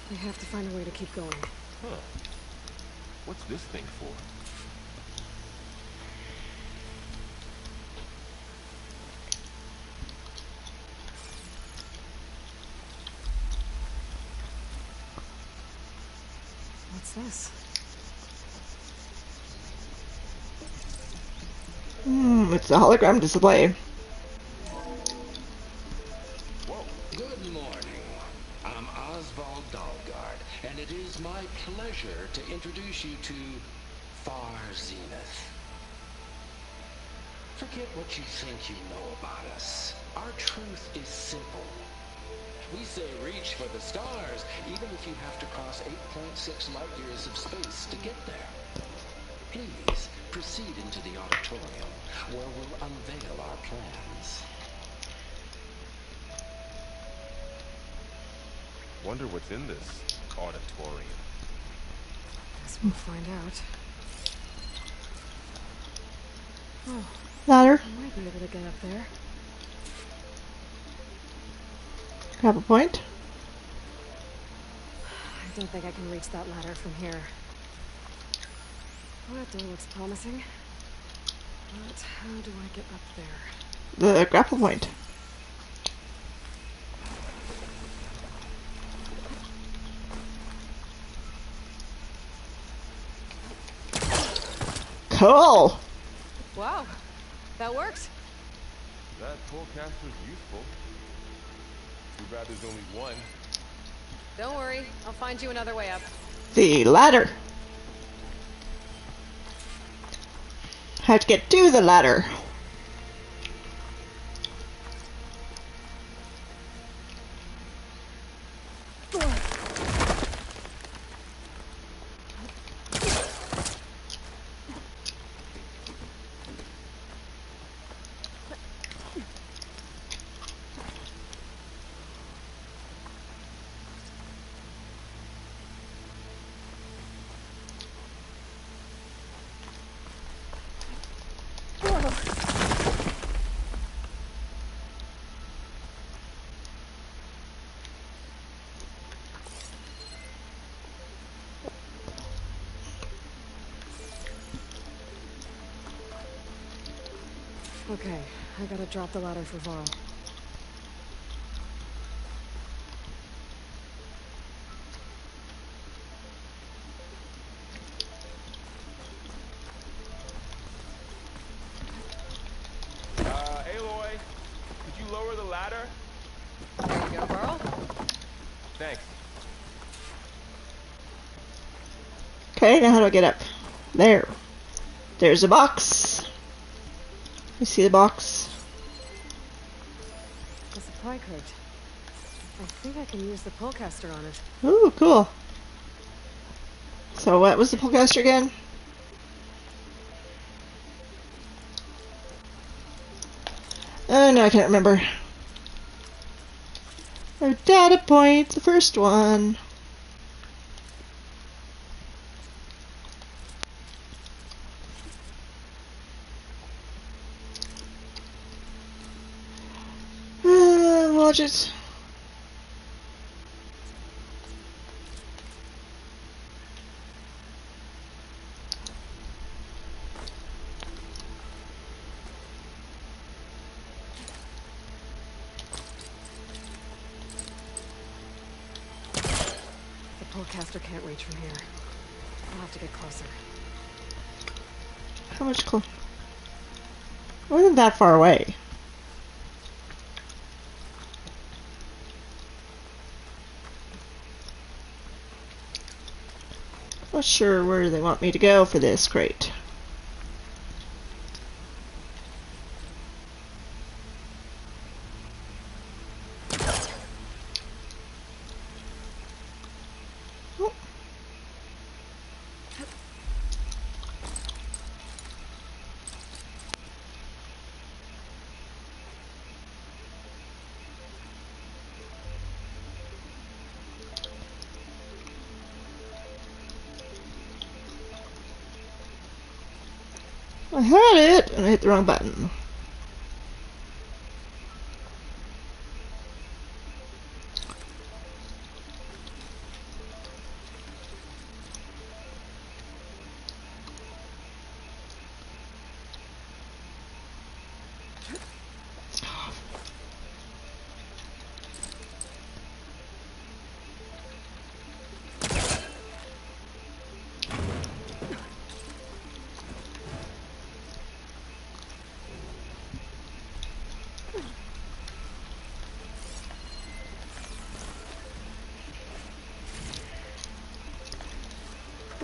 We have to find a way to keep going. Huh. What's this thing for? What's this? It's a hologram display. Good morning. I'm Oswald Dalgard, and it is my pleasure to introduce you to Far Zenith. Forget what you think you know about us. Our truth is simple. We say reach for the stars, even if you have to cross 8.6 light years of space to get there. Please proceed into the auditorium, where we'll unveil our plans. Wonder what's in this auditorium. Guess we'll find out. Oh, Ladder. I might be able to get up there. Grab a point. I don't think I can reach that ladder from here. That door looks promising. But how do I get up there? The grapple point. Cool. Wow, that works. That Pullcaster's useful. Too bad there's only one. Don't worry, I'll find you another way up. The ladder. Have to get to the ladder. Okay, I gotta drop the ladder for Varl. Aloy, could you lower the ladder? There you go, Varl. Thanks. Okay, now how do I get up? There. There's a box. You see the box? The supply crate. I think I can use the pullcaster on it. Ooh, cool. So what was the pullcaster again? Oh, no, I can't remember. Oh, data point, the first one. Watch it. The pullcaster can't reach from here. I'll have to get closer. How much close? It wasn't that far away. Not sure where they want me to go for this crate. Oh. I had it, and I hit the wrong button.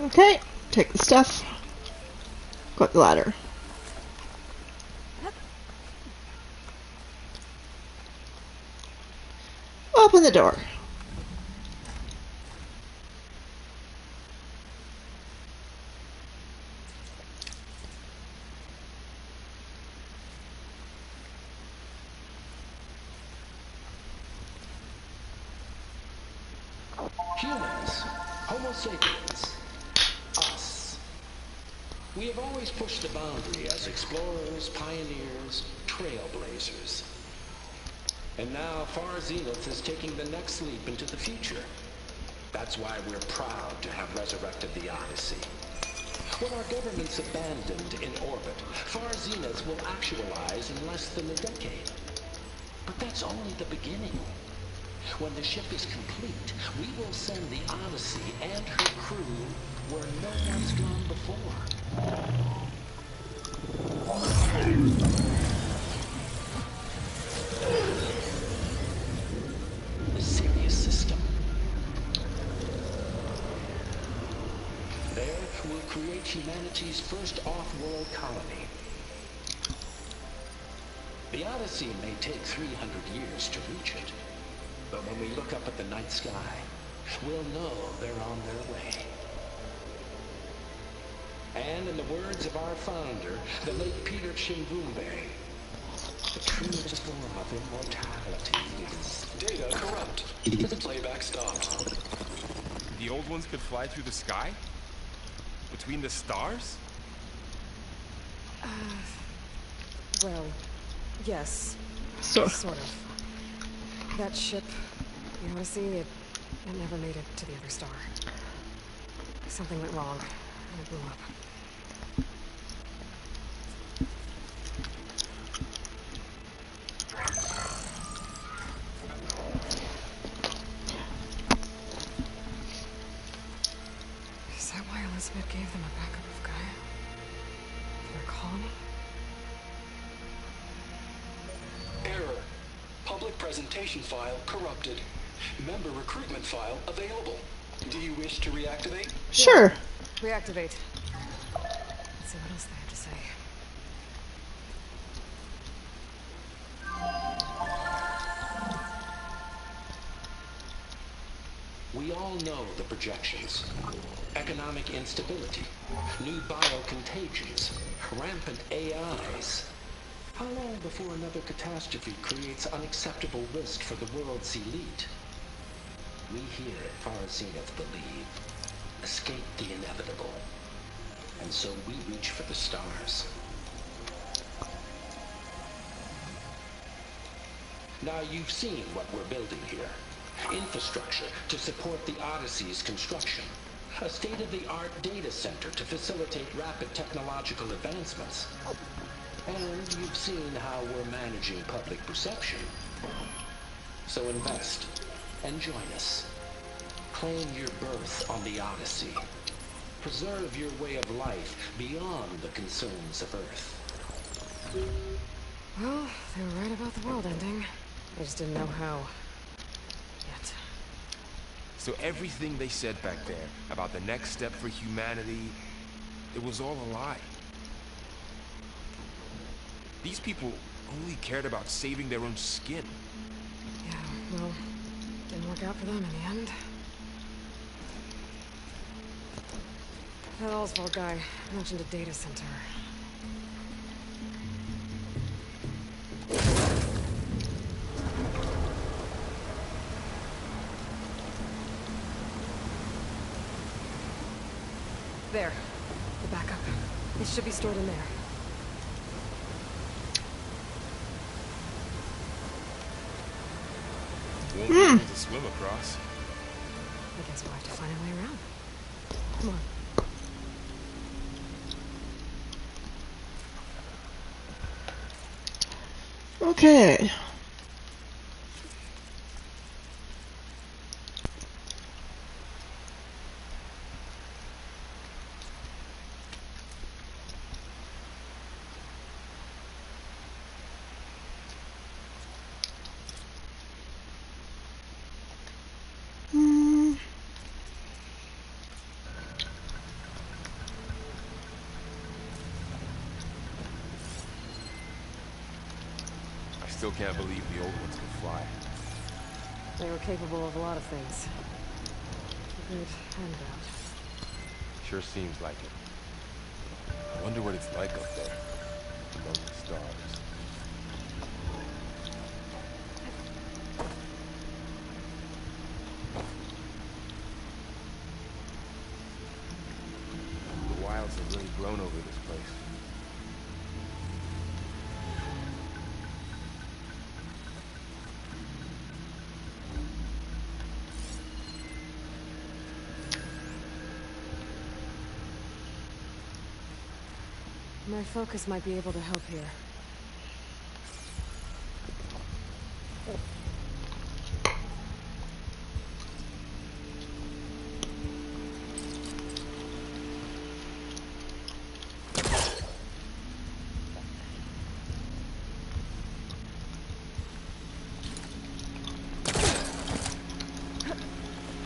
Okay, take the stuff. Go up the ladder. Open the door. Humans, Homo sapiens, us. We have always pushed the boundary as explorers, pioneers, trailblazers. And now Far Zenith is taking the next leap into the future. That's why we're proud to have resurrected the Odyssey. When our government's abandoned in orbit, Far Zenith will actualize in less than a decade. But that's only the beginning. When the ship is complete, we will send the Odyssey and her crew where no one's gone before. The Sirius system. There, we'll create humanity's first off-world colony. The Odyssey may take 300 years to reach it, but when we look up at the night sky, we'll know they're on their way. And in the words of our founder, the late Peter Chimbumbe, the truest form of immortality is... Data corrupt. Playback stopped. The old ones could fly through the sky? Between the stars? Well, yes. So, Sort of. That ship, the Odyssey, it never made it to the other star. Something went wrong, and it blew up. Is that why Elizabeth gave them a backup of Gaia? For their colony? Error. Public presentation file corrupted. Member recruitment file available. Do you wish to reactivate? sure. Reactivate. Let's see what else they have to say. We all know the projections. Economic instability, new biocontagions, rampant AIs. How long before another catastrophe creates unacceptable risk for the world's elite? We here at Far Zenith believe, escape the inevitable. And so we reach for the stars. Now you've seen what we're building here. Infrastructure to support the Odyssey's construction. A state-of-the-art data center to facilitate rapid technological advancements. And you've seen how we're managing public perception. So invest and join us. Claim your berth on the Odyssey. Preserve your way of life beyond the concerns of Earth. Well, they were right about the world ending. I just didn't know how. Yet. So everything they said back there about the next step for humanity, it was all a lie. These people only cared about saving their own skin. Yeah, well, didn't work out for them in the end. That Oswald guy mentioned a data center. There. The backup. It should be stored in there. Won't be able to swim across. I guess we'll have to find a way around. Come on. Okay. I still can't believe the old ones could fly. They were capable of a lot of things. Good and bad. Sure seems like it. I wonder what it's like up there, among the stars. The wilds have really grown over this place. My focus might be able to help here.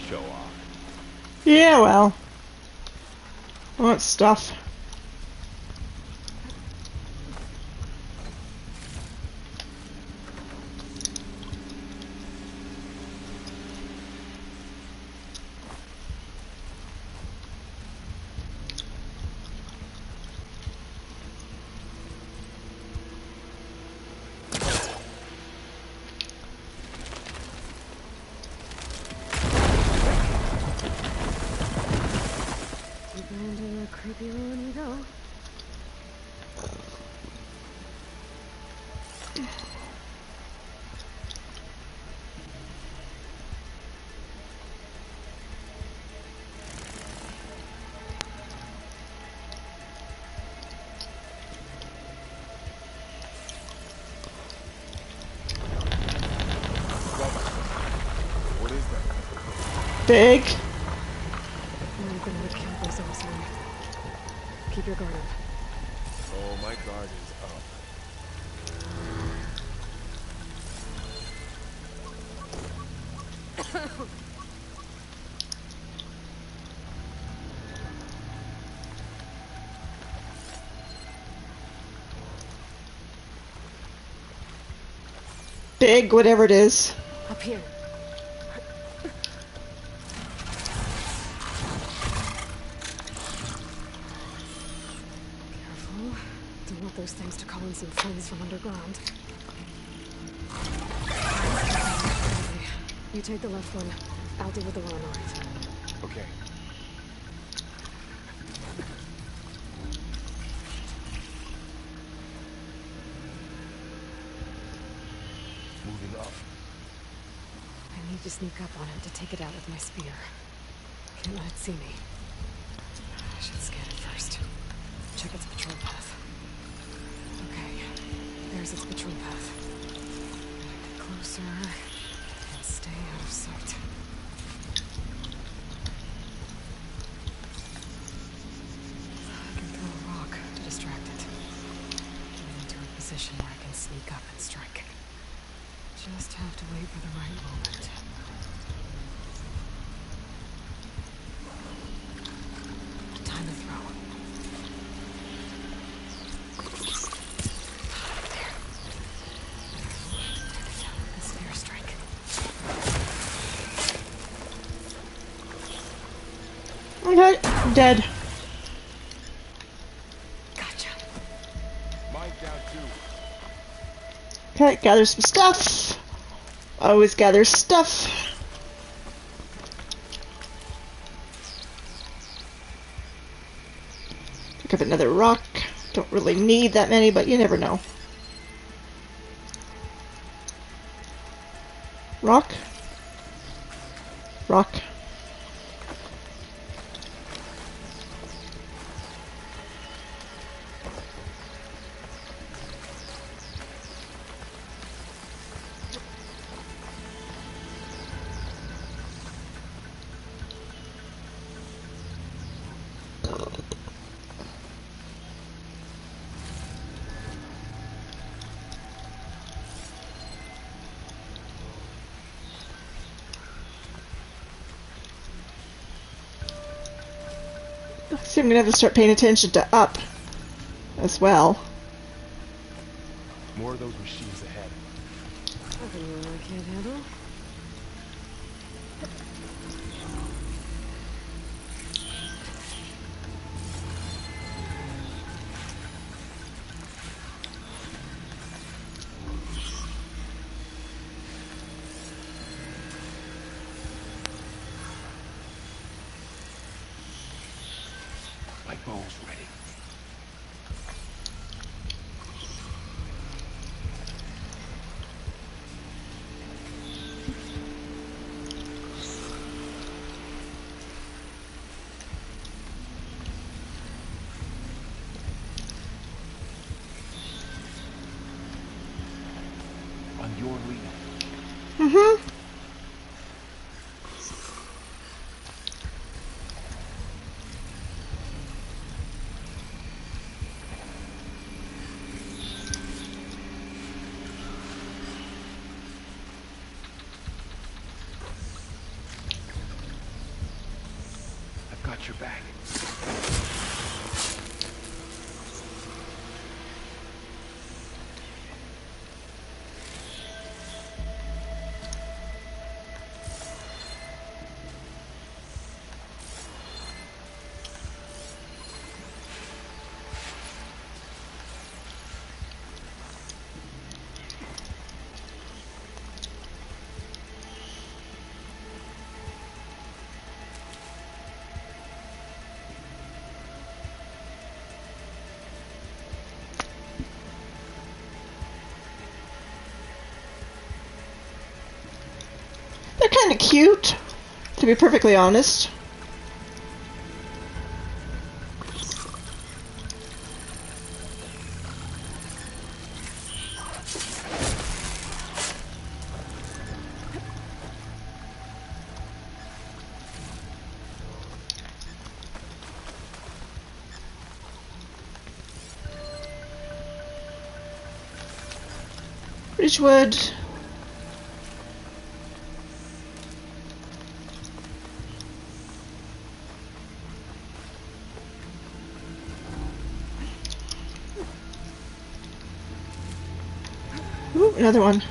Show off. Yeah, well. want stuff. Deeper into the creepy one we go. What is that? Big. I'm gonna would kill those soon. Keep your guard up. Oh, my guard is up. Big, whatever it is. Up here. Careful. Don't want those things to call in some flames from underground. Okay. You take the left one. I'll deal with the one on the right. Okay. Moving up. I need to sneak up on it to take it out with my spear. Can't let it see me. I should scan it first. Check its patrol path. Okay, there's its patrol path. Get closer and stay out of sight. I can throw a rock to distract it. Get it into a position where I can sneak up and strike. Just have to wait for the right moment. Time to throw. There. The spear strike. Okay, I'm dead. Gotcha. Mine down too. Okay, gather some stuff. Always gather stuff. Pick up another rock. Don't really need that many, but you never know. Rock. Rock. See, I'm gonna have to start paying attention to up as well. More of those machines ahead. Nothing more I can't handle. My bow's ready. On your lead. Mm-hmm. I've got your back. kind of cute, to be perfectly honest. Ridgewood. Ooh, another one.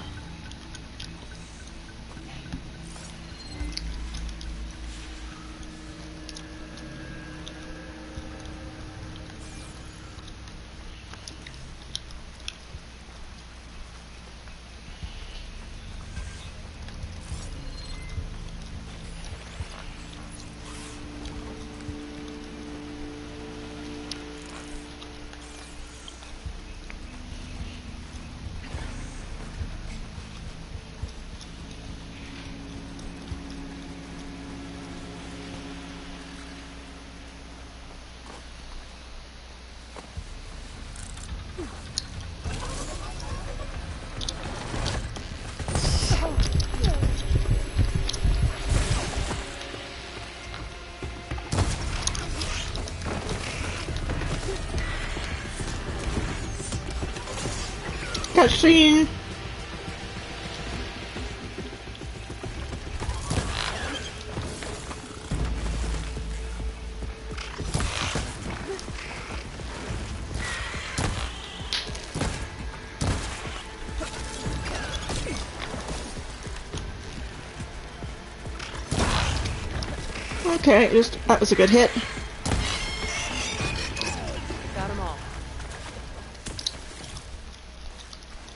Cutscene. Okay, that was a good hit. Got them all.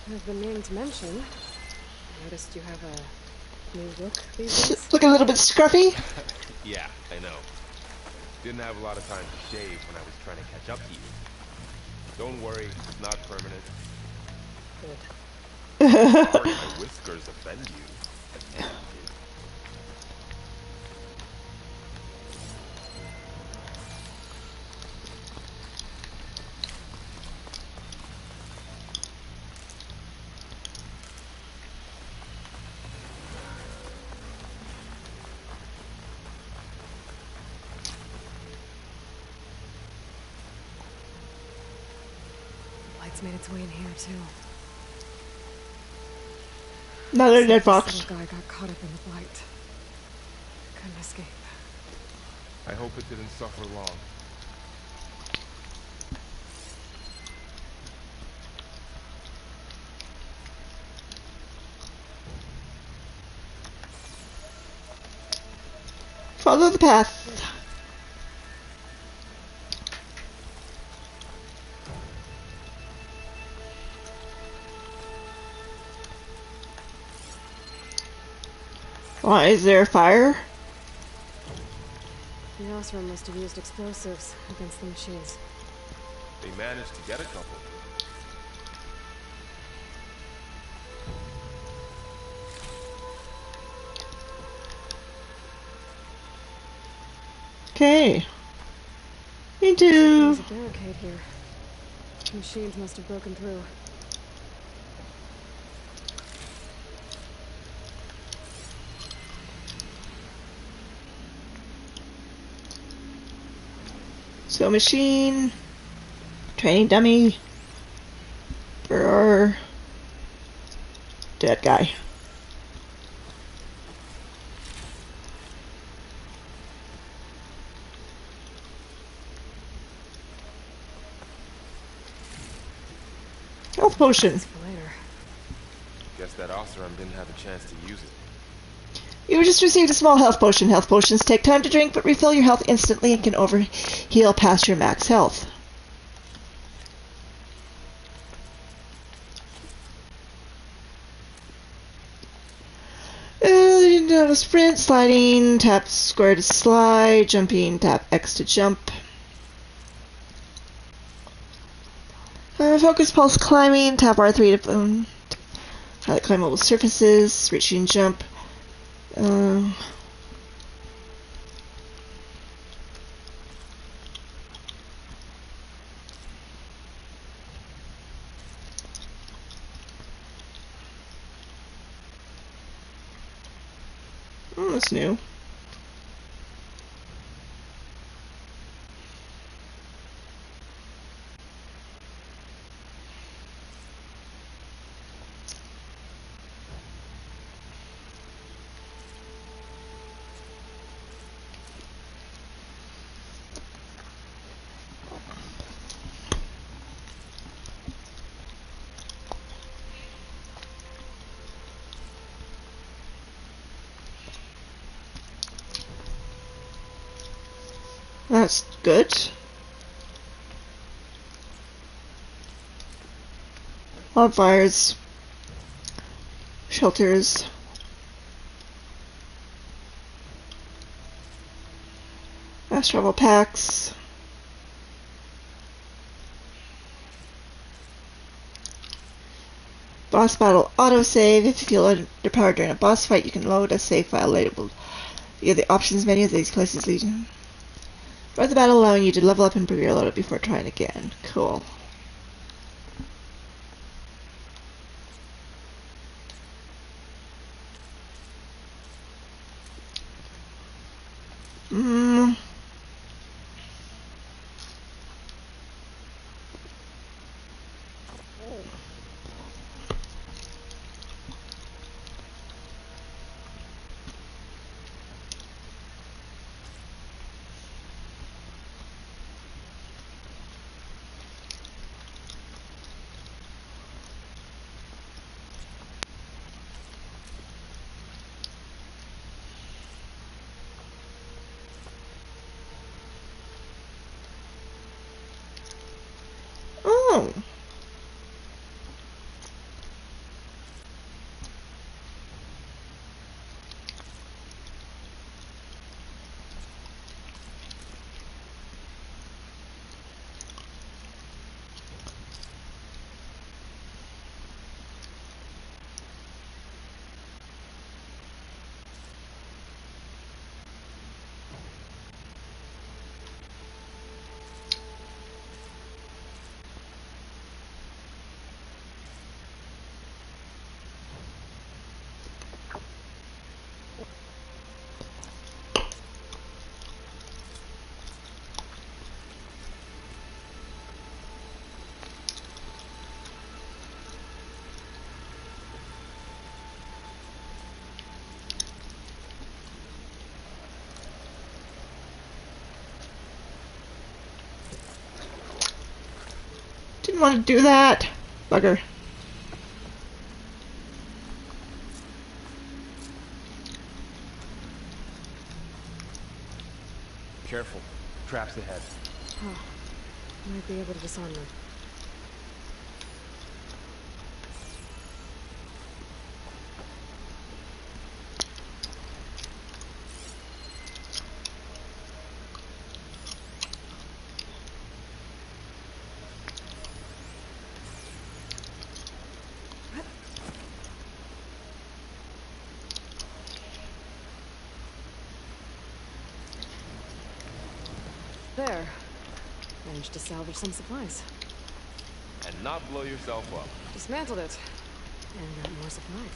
I've been meaning to mention, I noticed you have a new look these days. Look a little bit scruffy. Yeah, I know. Didn't have a lot of time to shave when I was trying to catch up to you. Don't worry, it's not permanent. Good. Sorry if my whiskers offend you. Light's made its way in here too. Another dead This fox. little guy got caught up in the blight. Couldn't escape. I hope it didn't suffer long. Follow the path. Why, is there a fire? The Osram must have used explosives against the machines. They managed to get a couple. Okay. Me too. There's a barricade here. The machines must have broken through. So machine, training dummy, or dead guy. Health potion. That's for later. Guess that Osram didn't have a chance to use it. You just received a small health potion. Health potions take time to drink, but refill your health instantly and can overheal past your max health. Sprint, sliding, tap square to slide, jumping, tap X to jump. Focus pulse climbing, tap R3 to highlight climbable surfaces, reaching jump. Uh, that's new. That's good. Wildfires, shelters, fast travel packs, boss battle autosave. If you feel underpowered during a boss fight, you can load a save file labeled via the options menu of these places lead you. Start the battle, allowing you to level up and improve your loadout before trying again. Cool. Oh. Didn't want to do that. Bugger. Careful. Traps ahead. Oh, might be able to disarm them. There. Managed to salvage some supplies. And not blow yourself up. Dismantled it. And got more supplies.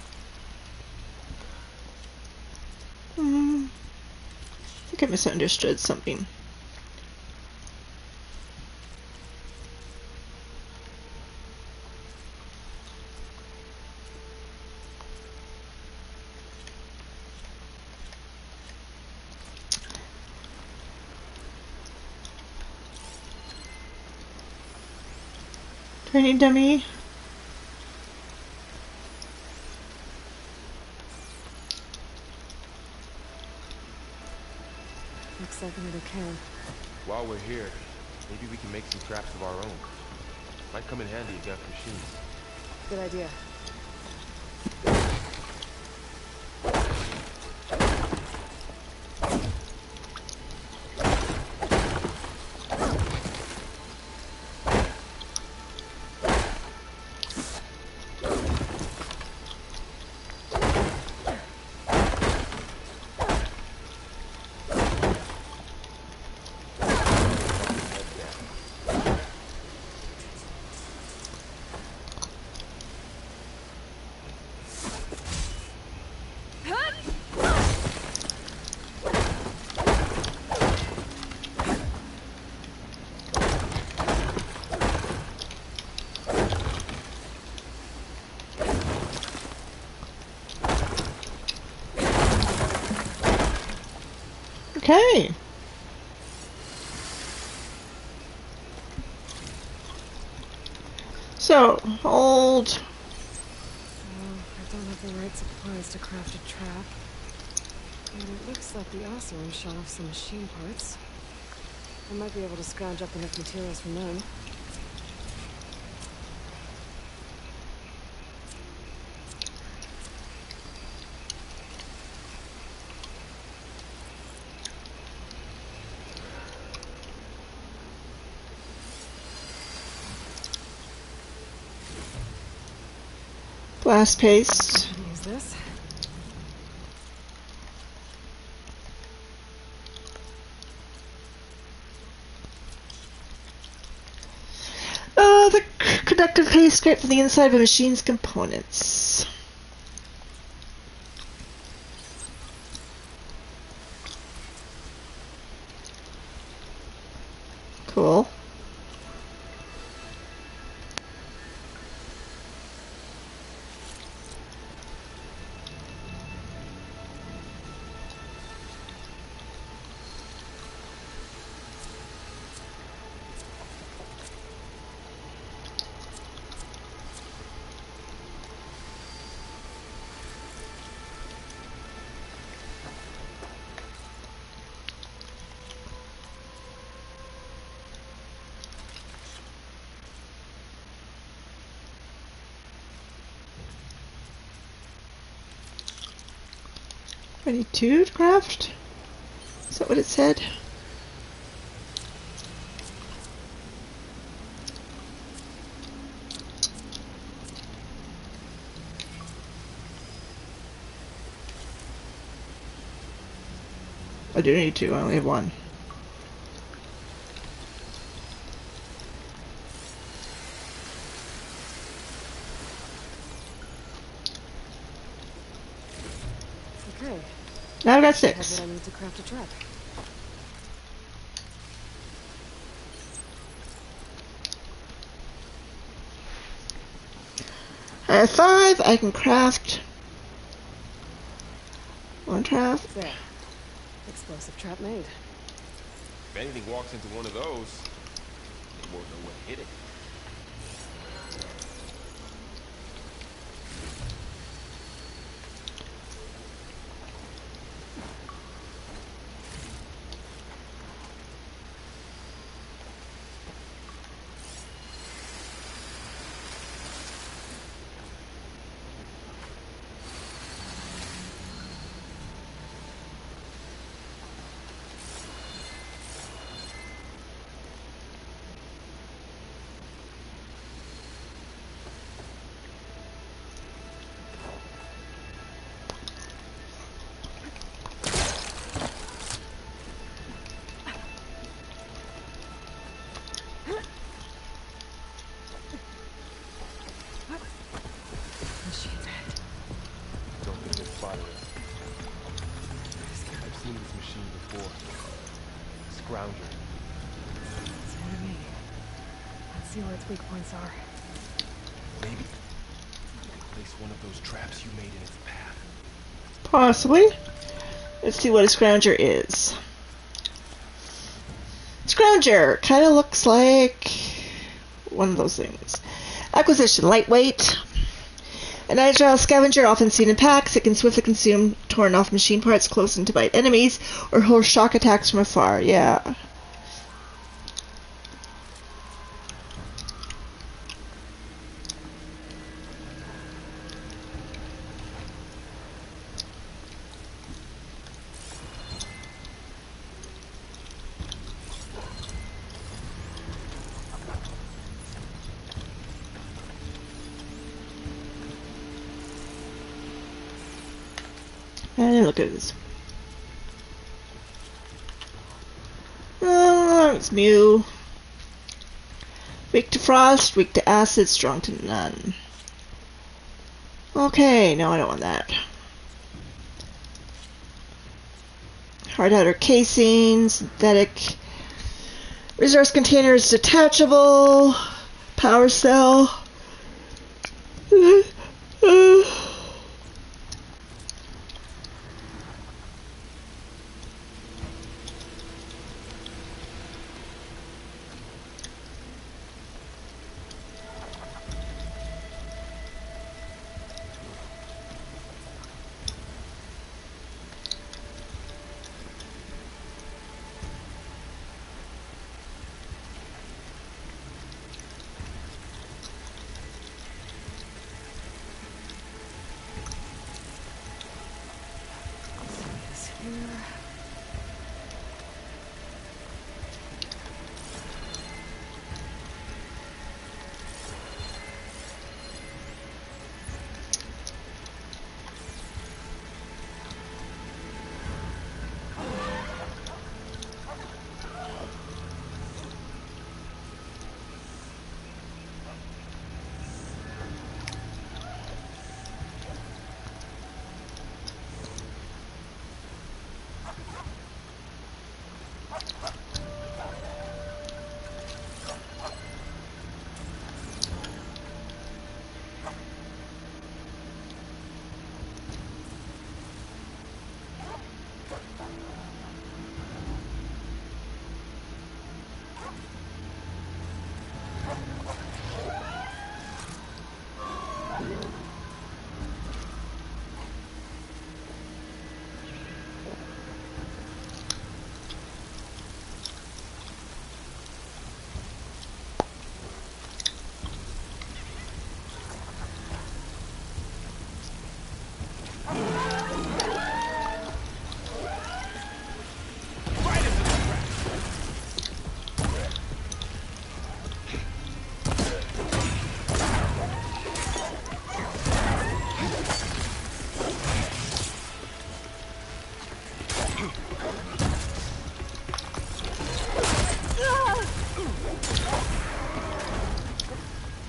I think I misunderstood something. Training dummy. Looks like another can. While we're here, maybe we can make some traps of our own. Might come in handy against machines. Good idea. Okay. So, hold. Well, I don't have the right supplies to craft a trap. And it looks like the Oseram shot off some machine parts. I might be able to scrounge up enough materials from them. Glass paste. Use this. The conductive paste scraped from the inside of a machine's components. Cool. I need two to craft? Is that what it said? I do need two, I only have one. Okay. Now I've got I have 6. what I need to craft a trap. I have 5, I can craft one trap. There. Explosive trap made. If anything walks into one of those, they won't know what hit it. Machine's head. Don't think they spotted us. I've seen this machine before. Scrounger. So do me. Let's see where its weak points are. Maybe place one of those traps you made in its path. Possibly. Let's see what a scrounger is. Scrounger kind of looks like one of those things. Acquisition: lightweight. An agile scavenger often seen in packs. It can swiftly consume torn off machine parts close in to bite enemies or hold shock attacks from afar. Yeah. And look at this. It's Mew. Weak to frost, weak to acid, strong to none. Okay, no, I don't want that. Hard outer casing, synthetic. Resource containers detachable. Power cell.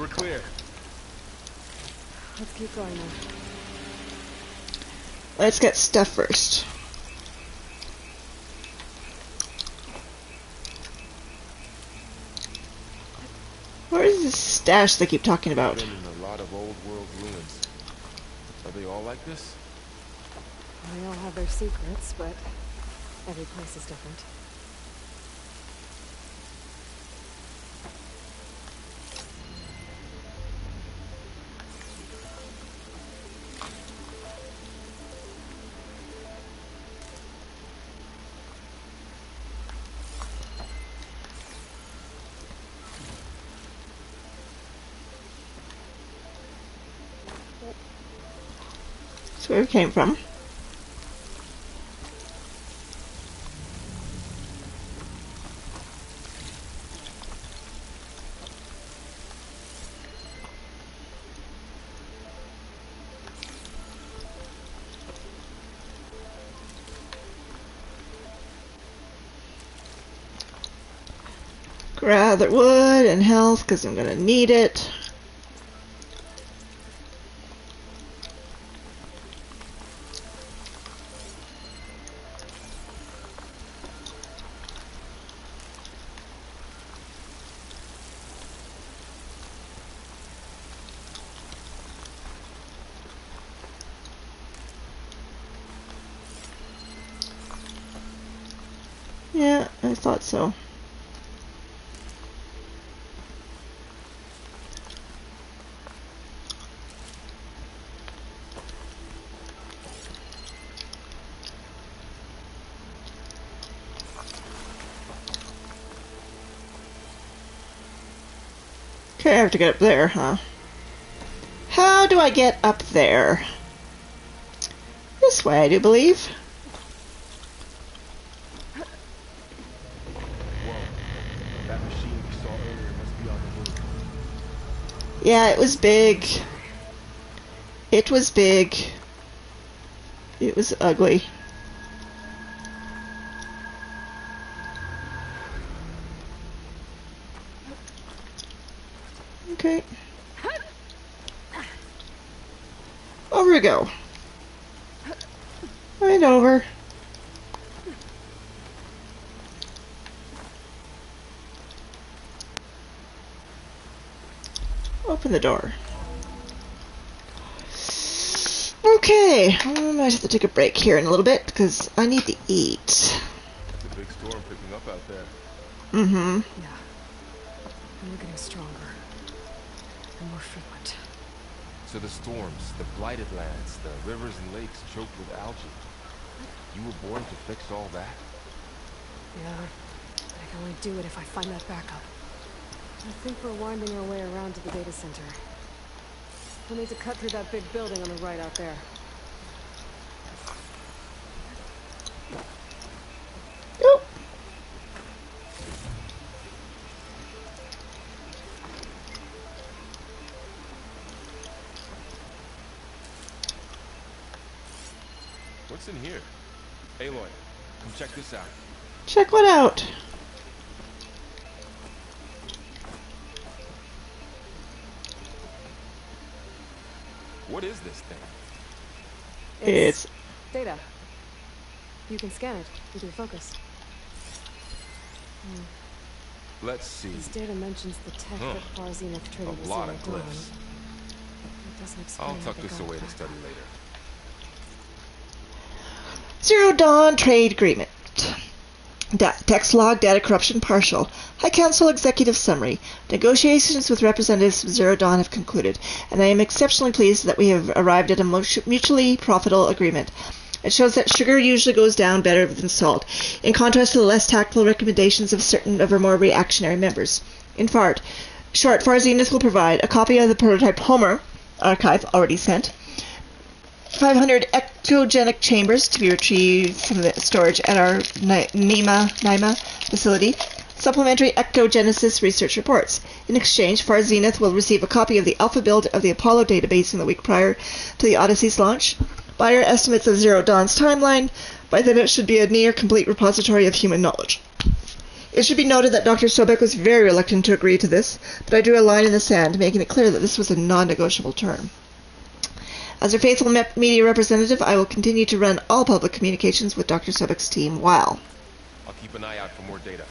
We're clear. Let's keep going then. Let's get stuff first. Where is this stash they keep talking about? Been in a lot of old world ruins. Are they all like this? They all have their secrets, but every place is different. That's where we came from. Gather wood and health because I'm gonna need it. Yeah, I thought so. Okay, I have to get up there, huh? How do I get up there? This way, I do believe. Whoa. That machine we saw earlier must be on the move. Yeah, it was big. It was big. It was ugly. Okay. Over we go. Right over. Open the door. Okay, I might have to take a break here in a little bit because I need to eat. It's a big storm picking up out there. Mm-hmm. Yeah. And we're getting stronger. And more frequent. So the storms, the blighted lands, the rivers and lakes choked with algae. You were born to fix all that? Yeah. But I can only do it if I find that backup. I think we're winding our way around to the data center. We'll need to cut through that big building on the right out there. Yep. What's in here? Aloy, come check this out. Check what out? What is this thing? It's data. You can scan it with your focus. Let's see. This data mentions the tech Huh. that Far Zenith traded with A lot Zero of Dawn. glyphs. It doesn't explain I'll how tuck they this got away it to back study up. later. Zero Dawn Trade Agreement. Text log, data corruption partial. High Council Executive Summary. Negotiations with representatives of Zero Dawn have concluded, and I am exceptionally pleased that we have arrived at a mutually profitable agreement. It shows that sugar usually goes down better than salt, in contrast to the less tactful recommendations of certain of our more reactionary members. In short, Far Zenith will provide a copy of the prototype Homer archive already sent, 500 ectogenic chambers to be retrieved from the storage at our NIMA facility, supplementary ectogenesis research reports. In exchange, Far Zenith will receive a copy of the alpha build of the Apollo database in the week prior to the Odyssey's launch. Buyer estimates of Zero Dawn's timeline. By then it should be a near-complete repository of human knowledge. It should be noted that Dr. Sobek was very reluctant to agree to this, but I drew a line in the sand, making it clear that this was a non-negotiable term. As her faithful media representative, I will continue to run all public communications with Dr. Sobek's team while... I'll keep an eye out for more data.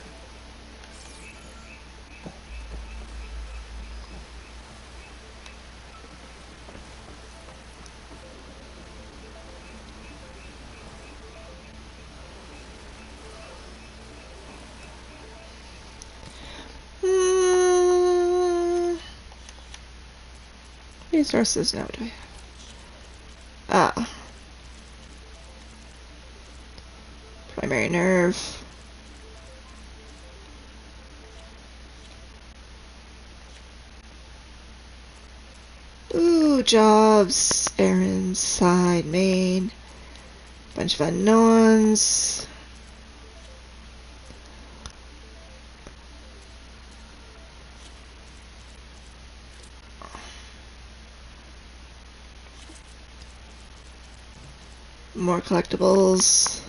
Resources now do I have? Ah. Primary nerve. Ooh, jobs, errands, side, main. Bunch of unknowns. More collectibles.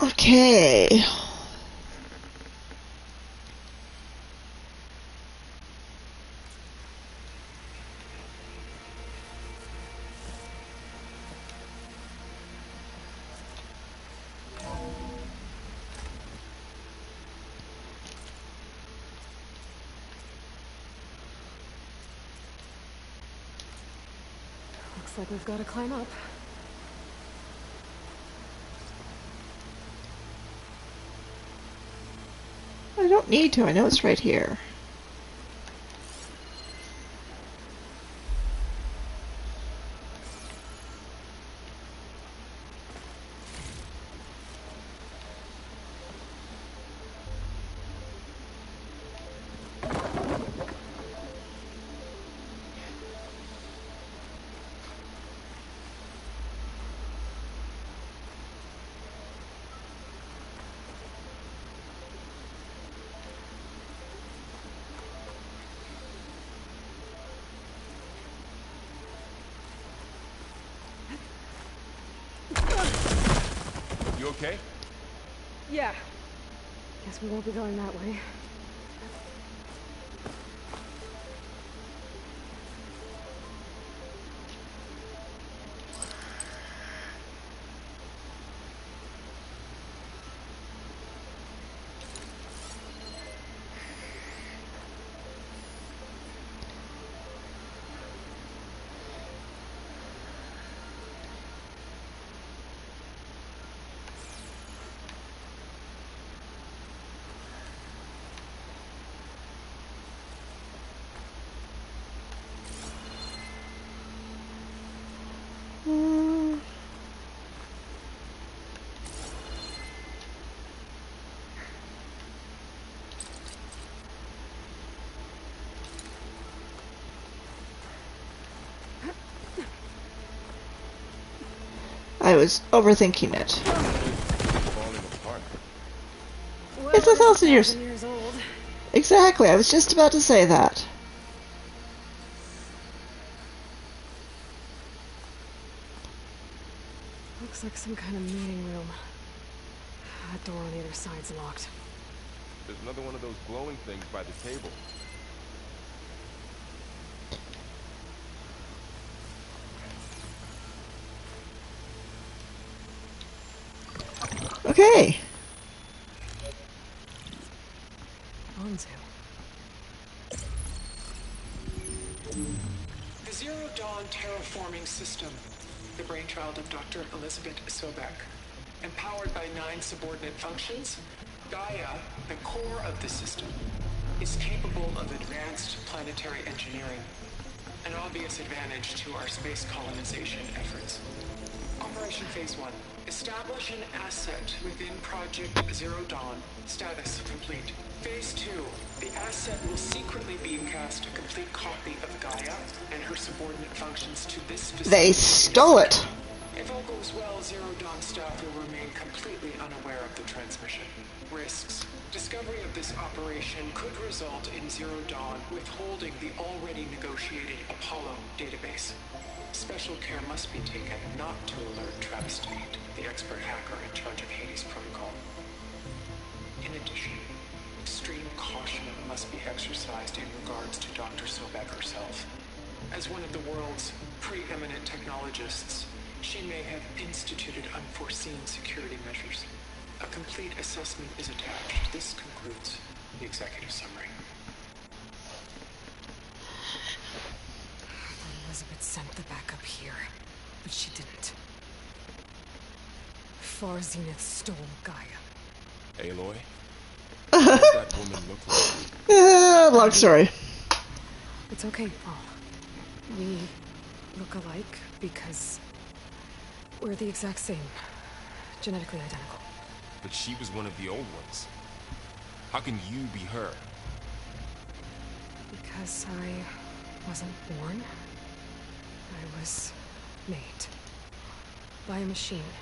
Okay. Looks like we've got to climb up. I don't need to. I know it's right here. You okay? Yeah. Guess we won't be going that way. I was overthinking it. Falling apart. Well, It's 1,000 years. years old. Exactly, I was just about to say that. Looks like some kind of meeting room. That door on either side's locked. There's another one of those glowing things by the table. Okay. Onto. The Zero Dawn terraforming system, the brainchild of Dr. Elizabeth Sobek. Empowered by 9 subordinate functions, Gaia, the core of the system, is capable of advanced planetary engineering, an obvious advantage to our space colonization efforts. Operation Phase 1. Establish an asset within Project Zero Dawn. Status complete. Phase 2. The asset will secretly beamcast a complete copy of Gaia and her subordinate functions to this facility. They stole it. If all goes well, Zero Dawn staff will remain completely unaware of the transmission. Risks. Discovery of this operation could result in Zero Dawn withholding the already negotiated Apollo database. Special care must be taken not to alert Travis Tate, the expert hacker in charge of Hades Protocol. In addition, extreme caution must be exercised in regards to Dr. Sobek herself. As one of the world's preeminent technologists, she may have instituted unforeseen security measures. A complete assessment is attached. This concludes the executive summary. Elizabeth sent the backup here, but she didn't. Far Zenith stole Gaia. Aloy? What does that woman look like? Long story. It's okay, Paul. We look alike because we're the exact same. Genetically identical. But she was one of the old ones. How can you be her? Because I wasn't born. I was made. By a machine.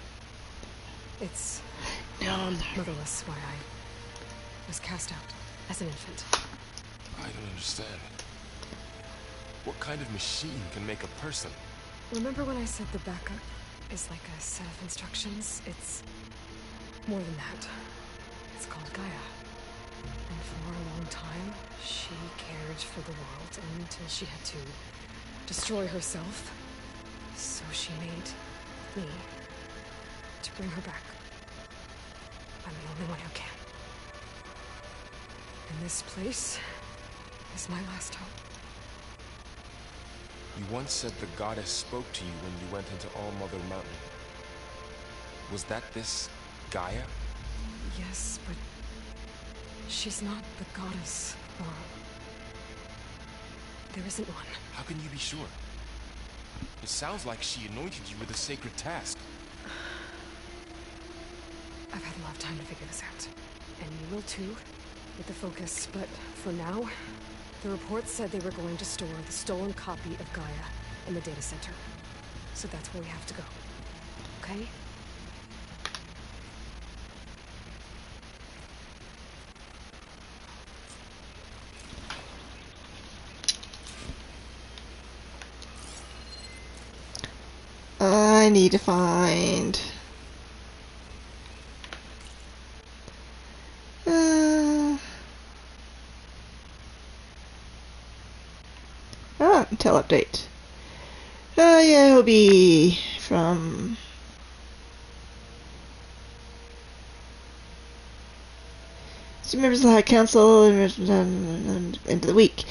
It's why I'm motherless, why I was cast out as an infant. I don't understand. What kind of machine can make a person? Remember when I said the backup is like a set of instructions? It's more than that. It's called Gaia. And for a long time, she cared for the world until she had to destroy herself. So she made me to bring her back. I'm the only one who can. And this place is my last hope. You once said the goddess spoke to you when you went into All-Mother Mountain. Was that this Gaia? Yes, but she's not the goddess, Laurel. There isn't one. How can you be sure? It sounds like she anointed you with a sacred task. I've had a lot of time to figure this out. And you will too, with the focus. But for now, the report said they were going to store the stolen copy of Gaia in the data center. So that's where we have to go. Okay? I need to find... Intel update. Yeah, it'll be from... Some members of the High Council and end of the week.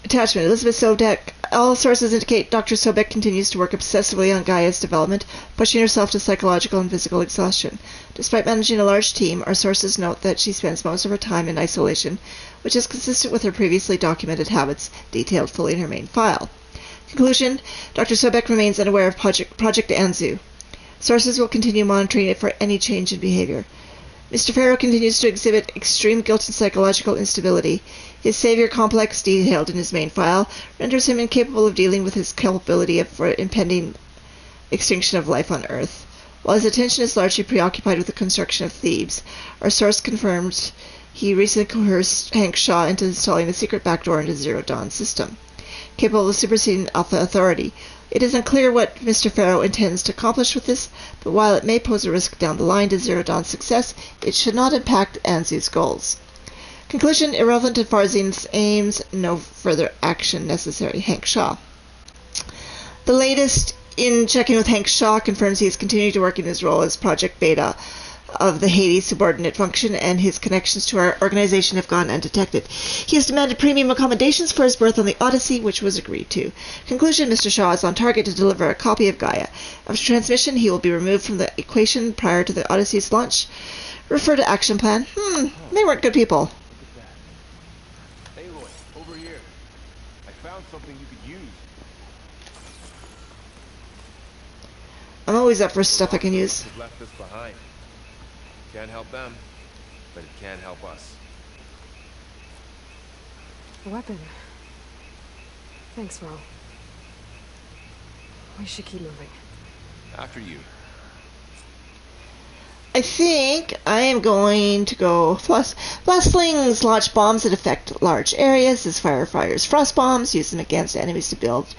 Attachment. Elizabeth Sobek. All sources indicate Dr. Sobek continues to work obsessively on Gaia's development, pushing herself to psychological and physical exhaustion. Despite managing a large team, our sources note that she spends most of her time in isolation, which is consistent with her previously documented habits, detailed fully in her main file. Conclusion. Dr. Sobek remains unaware of Project Anzu. Sources will continue monitoring it for any change in behavior. Mr. Farrow continues to exhibit extreme guilt and psychological instability. His savior complex, detailed in his main file, renders him incapable of dealing with his culpability for impending extinction of life on Earth. While his attention is largely preoccupied with the construction of Thebes, our source confirms he recently coerced Hank Shaw into installing a secret backdoor into Zero Dawn's system, capable of superseding Alpha Authority. It is unclear what Mr. Farrow intends to accomplish with this, but while it may pose a risk down the line to Zero Dawn's success, it should not impact Anzu's goals. Conclusion. Irrelevant to Farzine's aims, no further action necessary. Hank Shaw. The latest in checking with Hank Shaw confirms he is continuing to work in his role as Project Beta of the Hades subordinate function, and his connections to our organization have gone undetected. He has demanded premium accommodations for his berth on the Odyssey, which was agreed to. Conclusion. Mr. Shaw is on target to deliver a copy of Gaia. After transmission, he will be removed from the equation prior to the Odyssey's launch. Refer to action plan. They weren't good people. Aloy, over here. I found something you could use. I'm always up for stuff I can use. It left us behind. Can't help them, but it can help us. A weapon. Thanks, Ro. We should keep moving. After you. I think I am going to go Flashslings launch bombs that affect large areas as firefighters. Frost bombs use them against enemies to build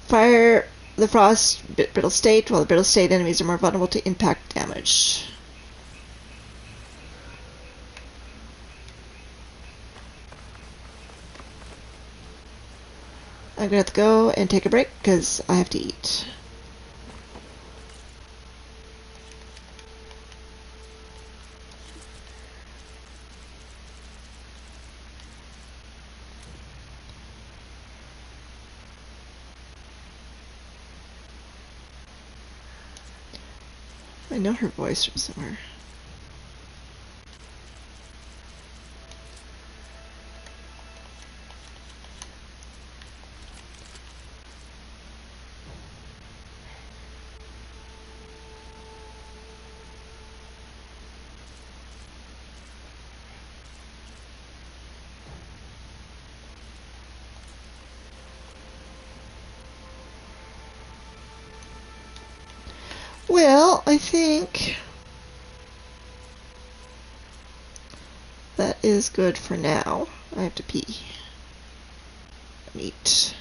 fire the frost brittle state, while the brittle state enemies are more vulnerable to impact damage. I'm gonna have to go and take a break because I have to eat. I know her voice from somewhere. Well, I think that is good for now. I have to pee and eat.